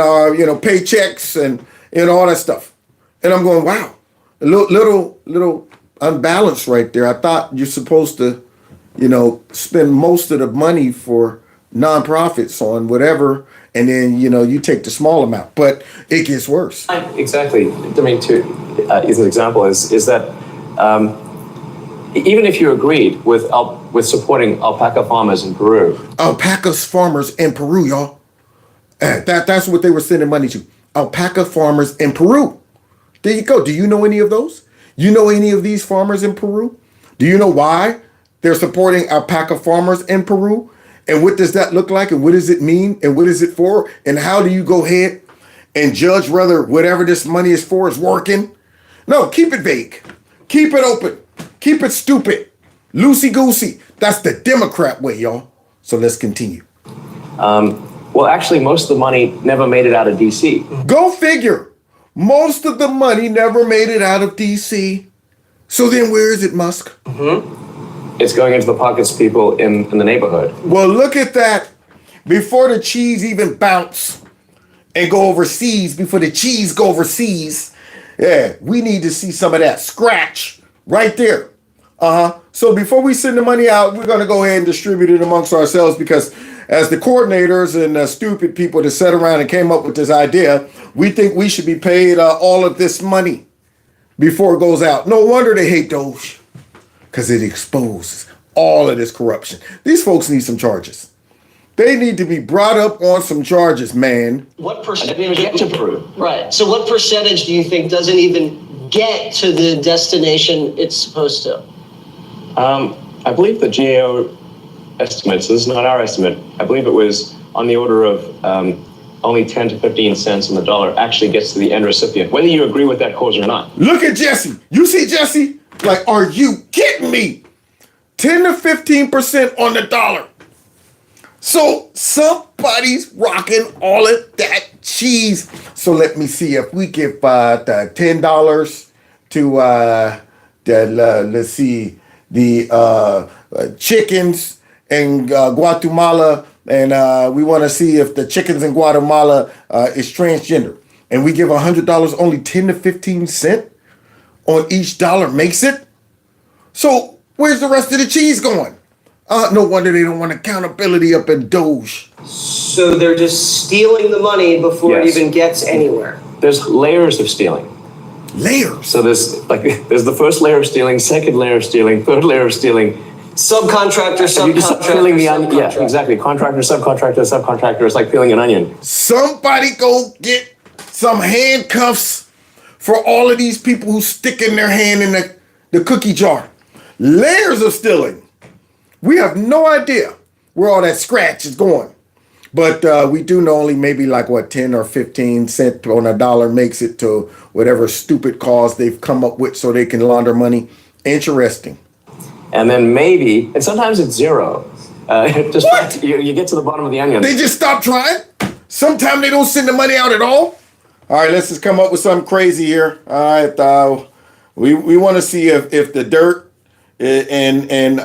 paychecks and all that stuff. And I'm going, wow. A little unbalanced right there. I thought you're supposed to, spend most of the money for nonprofits on whatever, and then, you take the small amount. But it gets worse. Exactly. I mean, as an example, is that even if you agreed with supporting alpaca farmers in Peru. Alpaca farmers in Peru, y'all. That's what they were sending money to. Alpaca farmers in Peru. There you go. Do you know any of those? You know any of these farmers in Peru? Do you know why they're supporting alpaca farmers in Peru? And what does that look like? And what does it mean? And what is it for? And how do you go ahead and judge whether whatever this money is for is working? No, keep it vague. Keep it open. Keep it stupid. Loosey-goosey. That's the Democrat way, y'all. So let's continue. Well, actually, most of the money never made it out of D.C. Go figure. Most of the money never made it out of D.C. So then where is it, Musk? It's going into the pockets of people in the neighborhood. Well, look at that. Before the cheese even bounce and go overseas, before the cheese go overseas, yeah, we need to see some of that scratch right there. So before we send the money out, we're going to go ahead and distribute it amongst ourselves, because as the coordinators and the stupid people that sat around and came up with this idea, we think we should be paid all of this money before it goes out. No wonder they hate DOGE, because it exposes all of this corruption. These folks need some charges. They need to be brought up on some charges, man. What percentage get to prove? Right. So what percentage do you think doesn't even get to the destination it's supposed to? I believe the GAO estimates, this is not our estimate, I believe it was on the order of only 10 to 15 cents on the dollar actually gets to the end recipient, whether you agree with that cause or not. Look at Jesse. You see Jesse? Like, are you kidding me? 10 to 15% on the dollar. So somebody's rocking all of that cheese. So let me see if we give the $10 to let's see, the chickens in Guatemala, and we want to see if the chickens in Guatemala is transgender, and we give $100, only 10 to 15 cents on each dollar makes it. So where's the rest of the cheese going? No wonder they don't want accountability up in DOGE. So they're just stealing the money before it even gets anywhere. There's layers of stealing. Layers? So there's the first layer of stealing, second layer of stealing, third layer of stealing. Subcontractor, You just start peeling the onion. Yeah, exactly. Contractor, subcontractor. It's like peeling an onion. Somebody go get some handcuffs for all of these people who stick in their hand in the cookie jar. Layers of stealing. We have no idea where all that scratch is going. But we do know only maybe 10 or 15 cents on a dollar makes it to whatever stupid cause they've come up with so they can launder money. Interesting. And then maybe, and sometimes it's zero. Just you get to the bottom of the onion. They just stop trying? Sometimes they don't send the money out at all? All right, let's just come up with something crazy here. All right, we want to see if the dirt in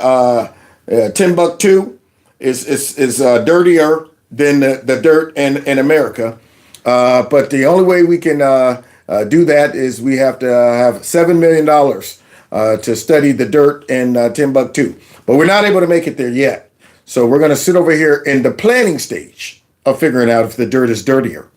Timbuktu is dirtier than the dirt in America. But the only way we can do that is we have to have $7 million to study the dirt in Timbuktu. But we're not able to make it there yet. So we're going to sit over here in the planning stage of figuring out if the dirt is dirtier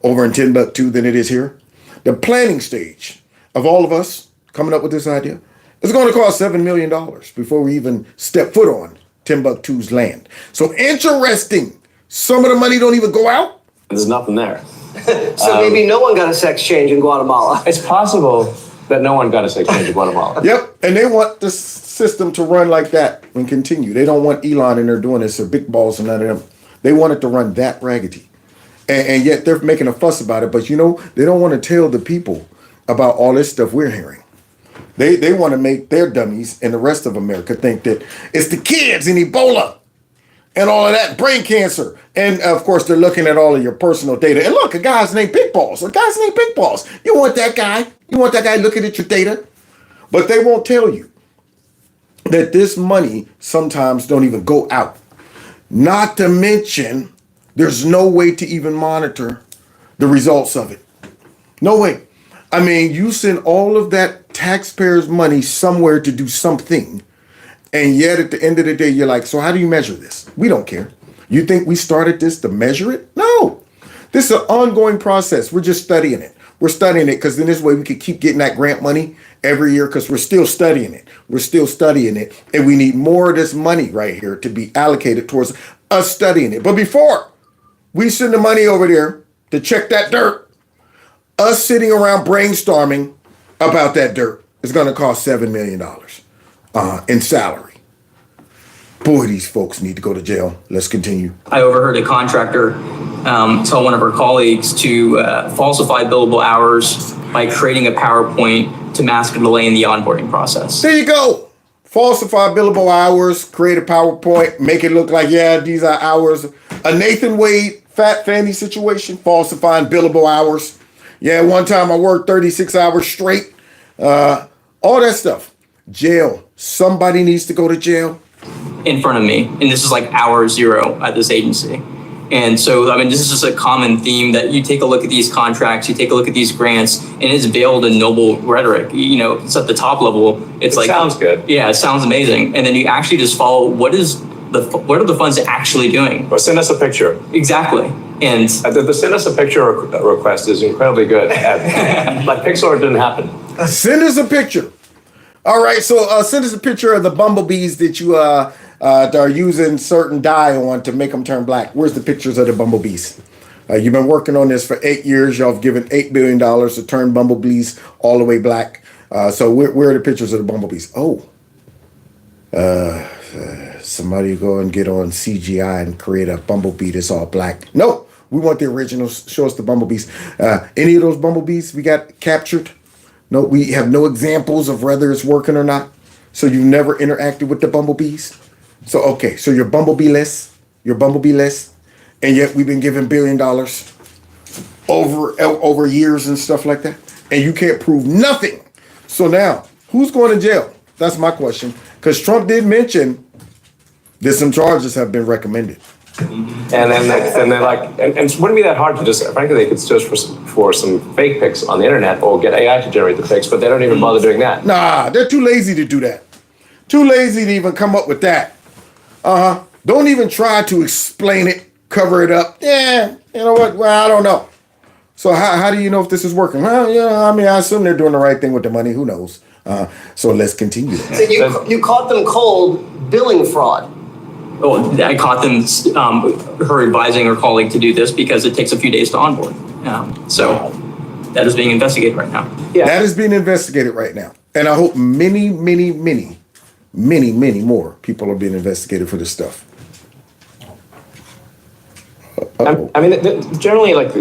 over in Timbuktu than it is here. The planning stage of all of us coming up with this idea is going to cost $7 million before we even step foot on Timbuktu's land. So interesting. Some of the money don't even go out. There's nothing there. So maybe no one got a sex change in Guatemala. It's possible that no one got a sex change in Guatemala. Yep, and they want the system to run like that and continue. They don't want Elon in there doing this or big balls and none of them. They want it to run that raggedy. And yet they're making a fuss about it. But they don't want to tell the people about all this stuff we're hearing. They want to make their dummies and the rest of America think that it's the kids and Ebola and all of that, brain cancer. And of course, they're looking at all of your personal data. And look, a guy's named Big Balls. A guy's named Big Balls. You want that guy? You want that guy looking at your data? But they won't tell you that this money sometimes don't even go out. Not to mention, there's no way to even monitor the results of it. No way. I mean, you send all of that taxpayers' money somewhere to do something, and yet at the end of the day, you're like, so how do you measure this? We don't care. You think we started this to measure it? No. This is an ongoing process. We're just studying it. We're studying it because in this way we could keep getting that grant money every year because we're still studying it. We're still studying it, and we need more of this money right here to be allocated towards us studying it. But before we send the money over there to check that dirt, us sitting around brainstorming about that dirt is going to cost $7 million in salary. Boy, these folks need to go to jail. Let's continue. I overheard a contractor tell one of her colleagues to falsify billable hours by creating a PowerPoint to mask a delay in the onboarding process. There you go. falsify billable hours, create a PowerPoint, make it look like, yeah, these are hours. A Nathan Wade, Fat Fanny situation, falsifying billable hours. Yeah, one time I worked 36 hours straight. All that stuff. Jail. Somebody needs to go to jail. In front of me, and this is like hour zero at this agency. And so, I mean, this is just a common theme that you take a look at these contracts, you take a look at these grants, and it's veiled in noble rhetoric. You know, it's at the top level. It sounds good. Yeah, it sounds amazing. And then you actually just follow what are the funds actually doing? Or send us a picture. Exactly. And the send us a picture request is incredibly good. Like Pixar didn't happen. Send us a picture. All right, so send us a picture of the bumblebees that you are using certain dye on to make them turn black. Where's the pictures of the bumblebees? You've been working on this for 8 years. Y'all have given $8 billion to turn bumblebees all the way black. So where are the pictures of the bumblebees? Oh, somebody go and get on CGI and create a bumblebee that's all black. No, we want the original. Show us the bumblebees. Any of those bumblebees we got captured? No, we have no examples of whether it's working or not. So you've never interacted with the bumblebees. So, okay, so you're bumblebee-less, and yet we've been giving $1 billion over years and stuff like that, and you can't prove nothing. So now, who's going to jail? That's my question, because Trump did mention that some charges have been recommended. And then like, and it wouldn't be that hard to just, frankly, they could search for some fake pics on the internet or get AI to generate the pics, but they don't even bother doing that. Nah, they're too lazy to do that. Too lazy to even come up with that. Don't even try to explain it, cover it up. Yeah, you know what? Well, I don't know. So how do you know if this is working? Well, you know, I mean, I assume they're doing the right thing with the money. Who knows? So let's continue. So you caught them cold billing fraud. Oh, I caught them, her advising her colleague to do this because it takes a few days to onboard. So that is being investigated right now. Yeah. That is being investigated right now. And I hope many more people are being investigated for this stuff. I mean, generally, like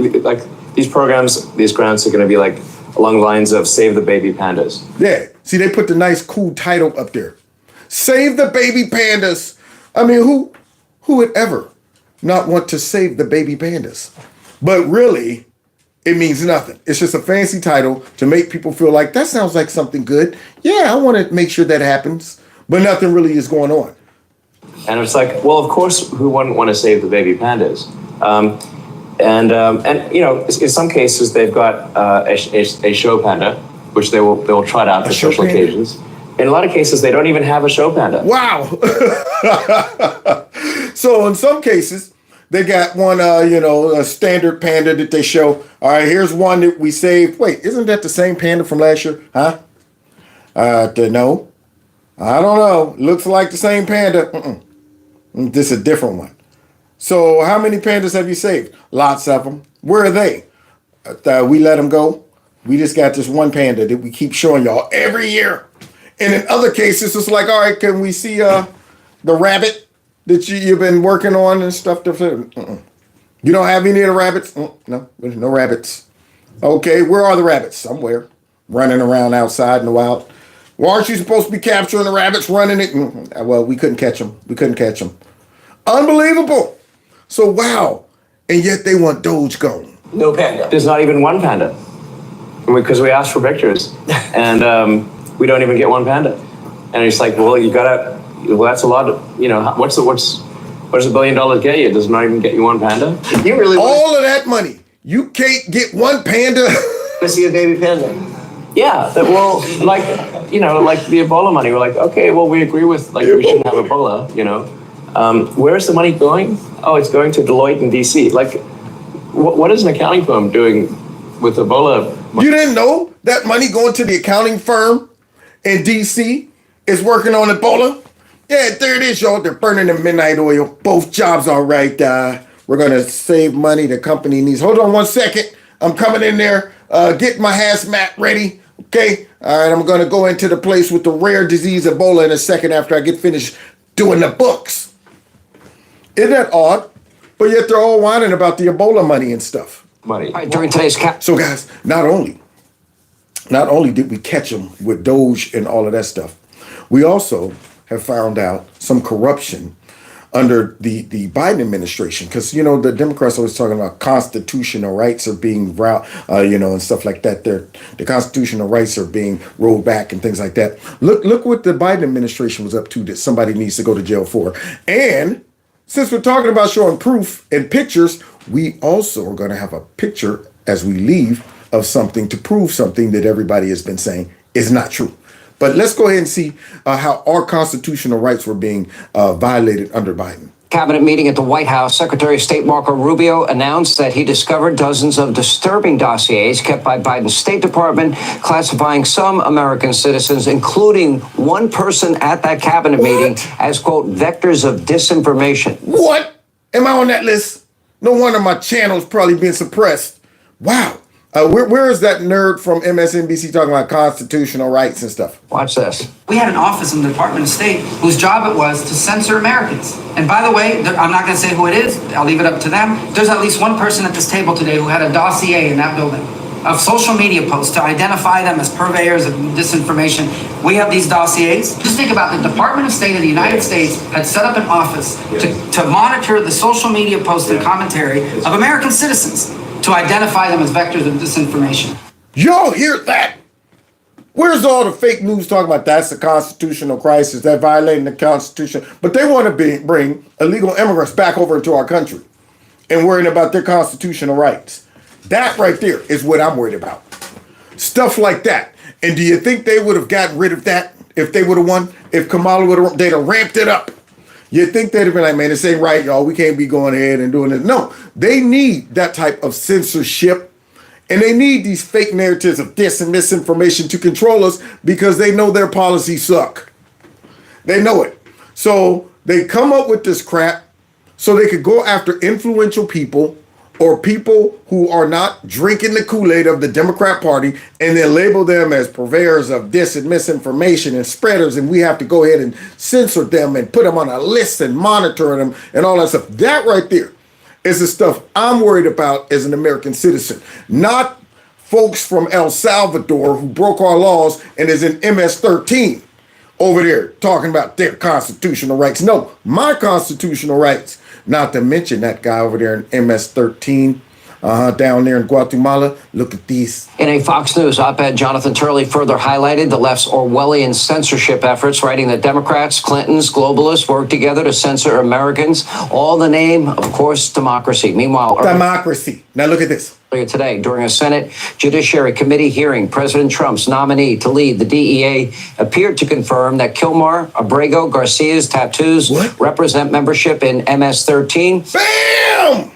these programs, these grants are going to be like along the lines of "Save the Baby Pandas." Yeah. See, they put the nice, cool title up there. Save the baby pandas. I mean, who would ever not want to save the baby pandas? But really, it means nothing. It's just a fancy title to make people feel like that sounds like something good. Yeah, I want to make sure that happens. But nothing really is going on. And it's like, well, of course, who wouldn't want to save the baby pandas? And you know, in some cases they've got a show panda, which they will trot out for special occasions. In a lot of cases, they don't even have a show panda. Wow. So in some cases, they got one, a standard panda that they show. All right, here's one that we saved. Wait, isn't that the same panda from last year? Huh? No. I don't know. Looks like the same panda. This is a different one. So how many pandas have you saved? Lots of them. Where are they? We let them go. We just got this one panda that we keep showing y'all every year. And in other cases, it's like, all right, can we see the rabbit that you've been working on and stuff? You don't have any of the rabbits? No, there's no rabbits. Okay, where are the rabbits? Somewhere. Running around outside in the wild. Well, aren't you supposed to be capturing the rabbits, running it? Well, we couldn't catch them. Unbelievable. So, wow. And yet they want DOGE gone. No panda. There's not even one panda. Because we asked for pictures. And we don't even get one panda. And it's like, well, that's a lot of, what does $1 billion get you? It does not even get you one panda. You really all of that money. You can't get one panda. To see a baby panda. Yeah, like the Ebola money. We're like, okay, well, we agree with, we shouldn't have Ebola, Where's the money going? Oh, it's going to Deloitte in DC. Like, what is an accounting firm doing with Ebola money? You didn't know that money going to the accounting firm in DC is working on Ebola? Yeah, there it is, y'all. They're burning the midnight oil. Both jobs all right. We're going to save money. The company needs. Hold on 1 second. I'm coming in there. Get my hazmat ready. Okay. All right. I'm going to go into the place with the rare disease Ebola in a second after I get finished doing the books. Isn't that odd? But yet they're all whining about the Ebola money and stuff. Money. During today's So guys, not only did we catch them with DOGE and all of that stuff, We also have found out some corruption under the Biden administration, because the Democrats always talking about constitutional rights are being and stuff like that. The constitutional rights are being rolled back and things like that. Look what the Biden administration was up to that somebody needs to go to jail for. And since we're talking about showing proof and pictures, we also are going to have a picture as we leave of something to prove something that everybody has been saying is not true. But let's go ahead and see how our constitutional rights were being violated under Biden. Cabinet meeting at the White House, Secretary of State Marco Rubio announced that he discovered dozens of disturbing dossiers kept by Biden's State Department, classifying some American citizens, including one person at that cabinet meeting, as, quote, vectors of disinformation. What? Am I on that list? No wonder my channel's probably being suppressed. Wow. Where is that nerd from MSNBC talking about constitutional rights and stuff? Watch this. We had an office in the Department of State whose job it was to censor Americans. And by the way, I'm not going to say who it is. I'll leave it up to them. There's at least one person at this table today who had a dossier in that building of social media posts to identify them as purveyors of disinformation. We have these dossiers. Just think about the Department of State of the United States had set up an office to monitor the social media posts and commentary of American citizens, to identify them as vectors of disinformation. Y'all hear that? Where's all the fake news talking about that's a constitutional crisis, that violating the Constitution? But they want to bring illegal immigrants back over into our country and worrying about their constitutional rights. That right there is what I'm worried about. Stuff like that. And do you think they would have gotten rid of that if they would have won? If Kamala would have, they'd have ramped it up. You think they'd have been like, man, this ain't right, y'all. We can't be going ahead and doing this. No, they need that type of censorship. And they need these fake narratives of dis and misinformation to control us because they know their policies suck. They know it. So they come up with this crap so they could go after influential people or people who are not drinking the Kool-Aid of the Democrat Party and then label them as purveyors of dis and misinformation and spreaders, and we have to go ahead and censor them and put them on a list and monitor them and all that stuff. That right there is the stuff I'm worried about as an American citizen, not folks from El Salvador who broke our laws and is in MS-13 over there talking about their constitutional rights. No, my constitutional rights. Not to mention that guy over there in MS-13 down there in Guatemala. Look at these. In a Fox News op-ed, Jonathan Turley further highlighted the left's Orwellian censorship efforts, writing that Democrats, Clintons, globalists work together to censor Americans, all in the name, of course, democracy. Meanwhile, democracy. Now look at this. Earlier today, during a Senate Judiciary Committee hearing, President Trump's nominee to lead the DEA appeared to confirm that Kilmar Abrego Garcia's tattoos represent membership in MS-13. Bam!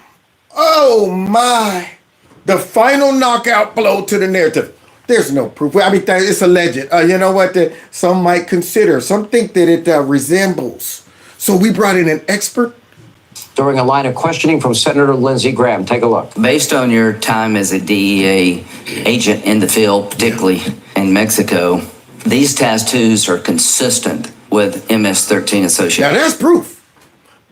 Oh my. The final knockout blow to the narrative. There's no proof. I mean, it's alleged. You know what? Some might consider. Some think that it resembles. So we brought in an expert. During a line of questioning from Senator Lindsey Graham. Take a look. Based on your time as a DEA agent in the field, particularly in Mexico, these tattoos are consistent with MS-13 association. Now that's proof.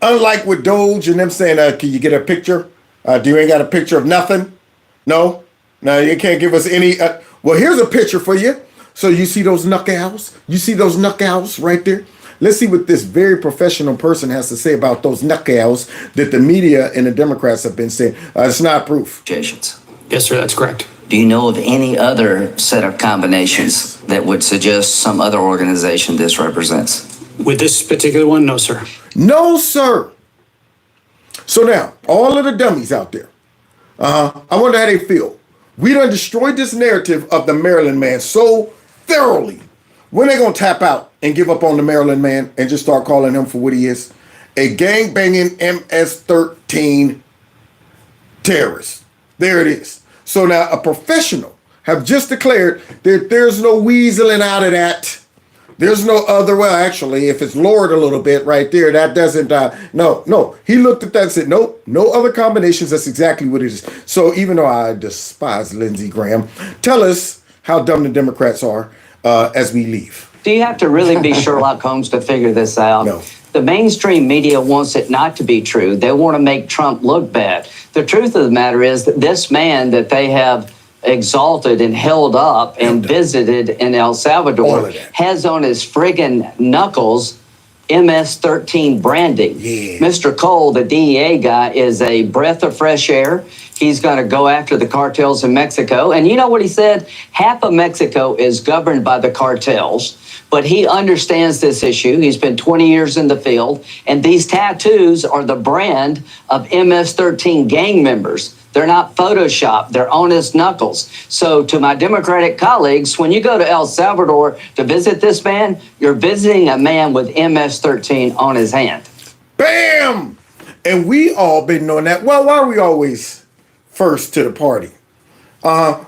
Unlike with DOGE and them saying, can you get a picture? Do you ain't got a picture of nothing? No? No, you can't give us any. Well, here's a picture for you. So you see those knuckles? You see those knuckles right there? Let's see what this very professional person has to say about those knuckles that the media and the Democrats have been saying. It's not proof. Yes, sir, that's correct. Do you know of any other set of combinations that would suggest some other organization this represents? With this particular one, no, sir. No, sir. So now, all of the dummies out there, I wonder how they feel. We done destroyed this narrative of the Maryland man so thoroughly. When they gonna tap out and give up on the Maryland man and just start calling him for what he is? A gang-banging MS-13 terrorist. There it is. So now a professional have just declared that there's no weaseling out of that. There's no other, well, actually, if it's lowered a little bit right there, that doesn't, no. He looked at that and said, nope, no other combinations. That's exactly what it is. So even though I despise Lindsey Graham, tell us how dumb the Democrats are as we leave. Do you have to really be Sherlock Holmes to figure this out? No. The mainstream media wants it not to be true. They want to make Trump look bad. The truth of the matter is that this man that they have exalted and held up and visited in El Salvador has on his friggin' knuckles MS-13 branding. Mr. Cole, the DEA guy, is a breath of fresh air. He's going to go after the cartels in Mexico. And you know what he said? Half of Mexico is governed by the cartels, but he understands this issue. He's been 20 years in the field, and these tattoos are the brand of MS-13 gang members. They're not Photoshopped. They're on his knuckles. So to my Democratic colleagues, when you go to El Salvador to visit this man, you're visiting a man with MS-13 on his hand. Bam! And we all been knowing that. Well, why are we always first to the party?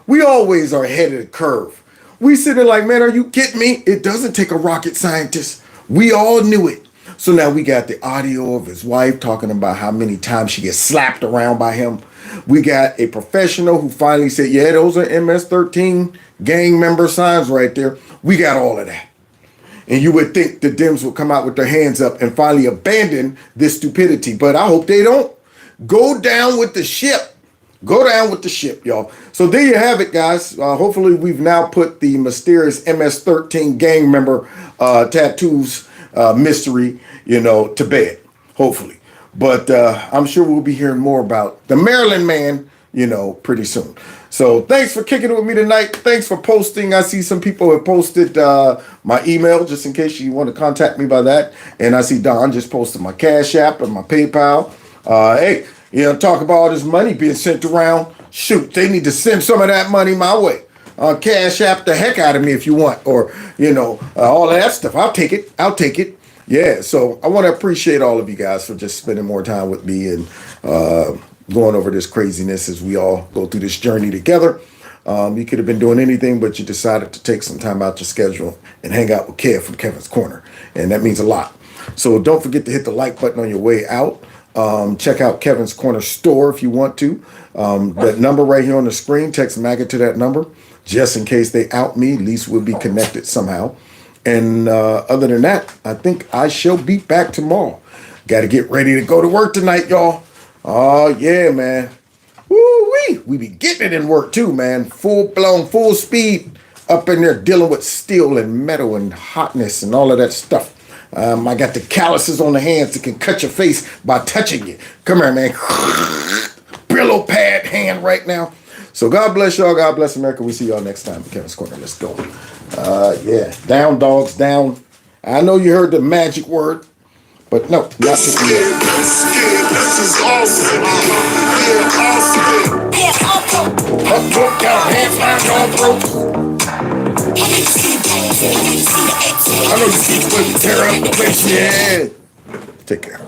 We always are ahead of the curve. We sitting like, man, are you kidding me? It doesn't take a rocket scientist. We all knew it. So now we got the audio of his wife talking about how many times she gets slapped around by him. We got a professional who finally said, yeah, those are MS-13 gang member signs right there. We got all of that. And you would think the Dems would come out with their hands up and finally abandon this stupidity. But I hope they don't. Go down with the ship. Go down with the ship, y'all. So there you have it, guys. Hopefully we've now put the mysterious MS-13 gang member tattoos mystery, to bed. Hopefully. But I'm sure we'll be hearing more about the Maryland man, pretty soon. So thanks for kicking it with me tonight. Thanks for posting. I see some people have posted my email, just in case you want to contact me by that. And I see Don just posted my Cash App and my PayPal. Hey, talk about all this money being sent around. Shoot, they need to send some of that money my way. Cash App the heck out of me if you want. Or, all of that stuff. I'll take it. Yeah, so I want to appreciate all of you guys for just spending more time with me and going over this craziness as we all go through this journey together. You could have been doing anything, but you decided to take some time out your schedule and hang out with Kev from Kevin's Corner. And that means a lot. So don't forget to hit the like button on your way out. Check out Kevin's Corner store if you want to. That number right here on the screen, text MAGA to that number. Just in case they out me, at least we'll be connected somehow. And other than that, I think I shall be back tomorrow. Got to get ready to go to work tonight, y'all. Oh, yeah, man. Woo-wee. We be getting it in work, too, man. Full-blown, full speed up in there dealing with steel and metal and hotness and all of that stuff. I got the calluses on the hands that can cut your face by touching you. Come here, man. Brillo pad hand right now. So God bless y'all. God bless America. We see y'all next time. Kevin's Corner. Let's go. Yeah. Down, dogs, down. I know you heard the magic word, but no, not this yet. This is awesome. Yeah, awesome. Up, down, hands down, throat. I know you see the way we tear up the place. Yeah. Take care.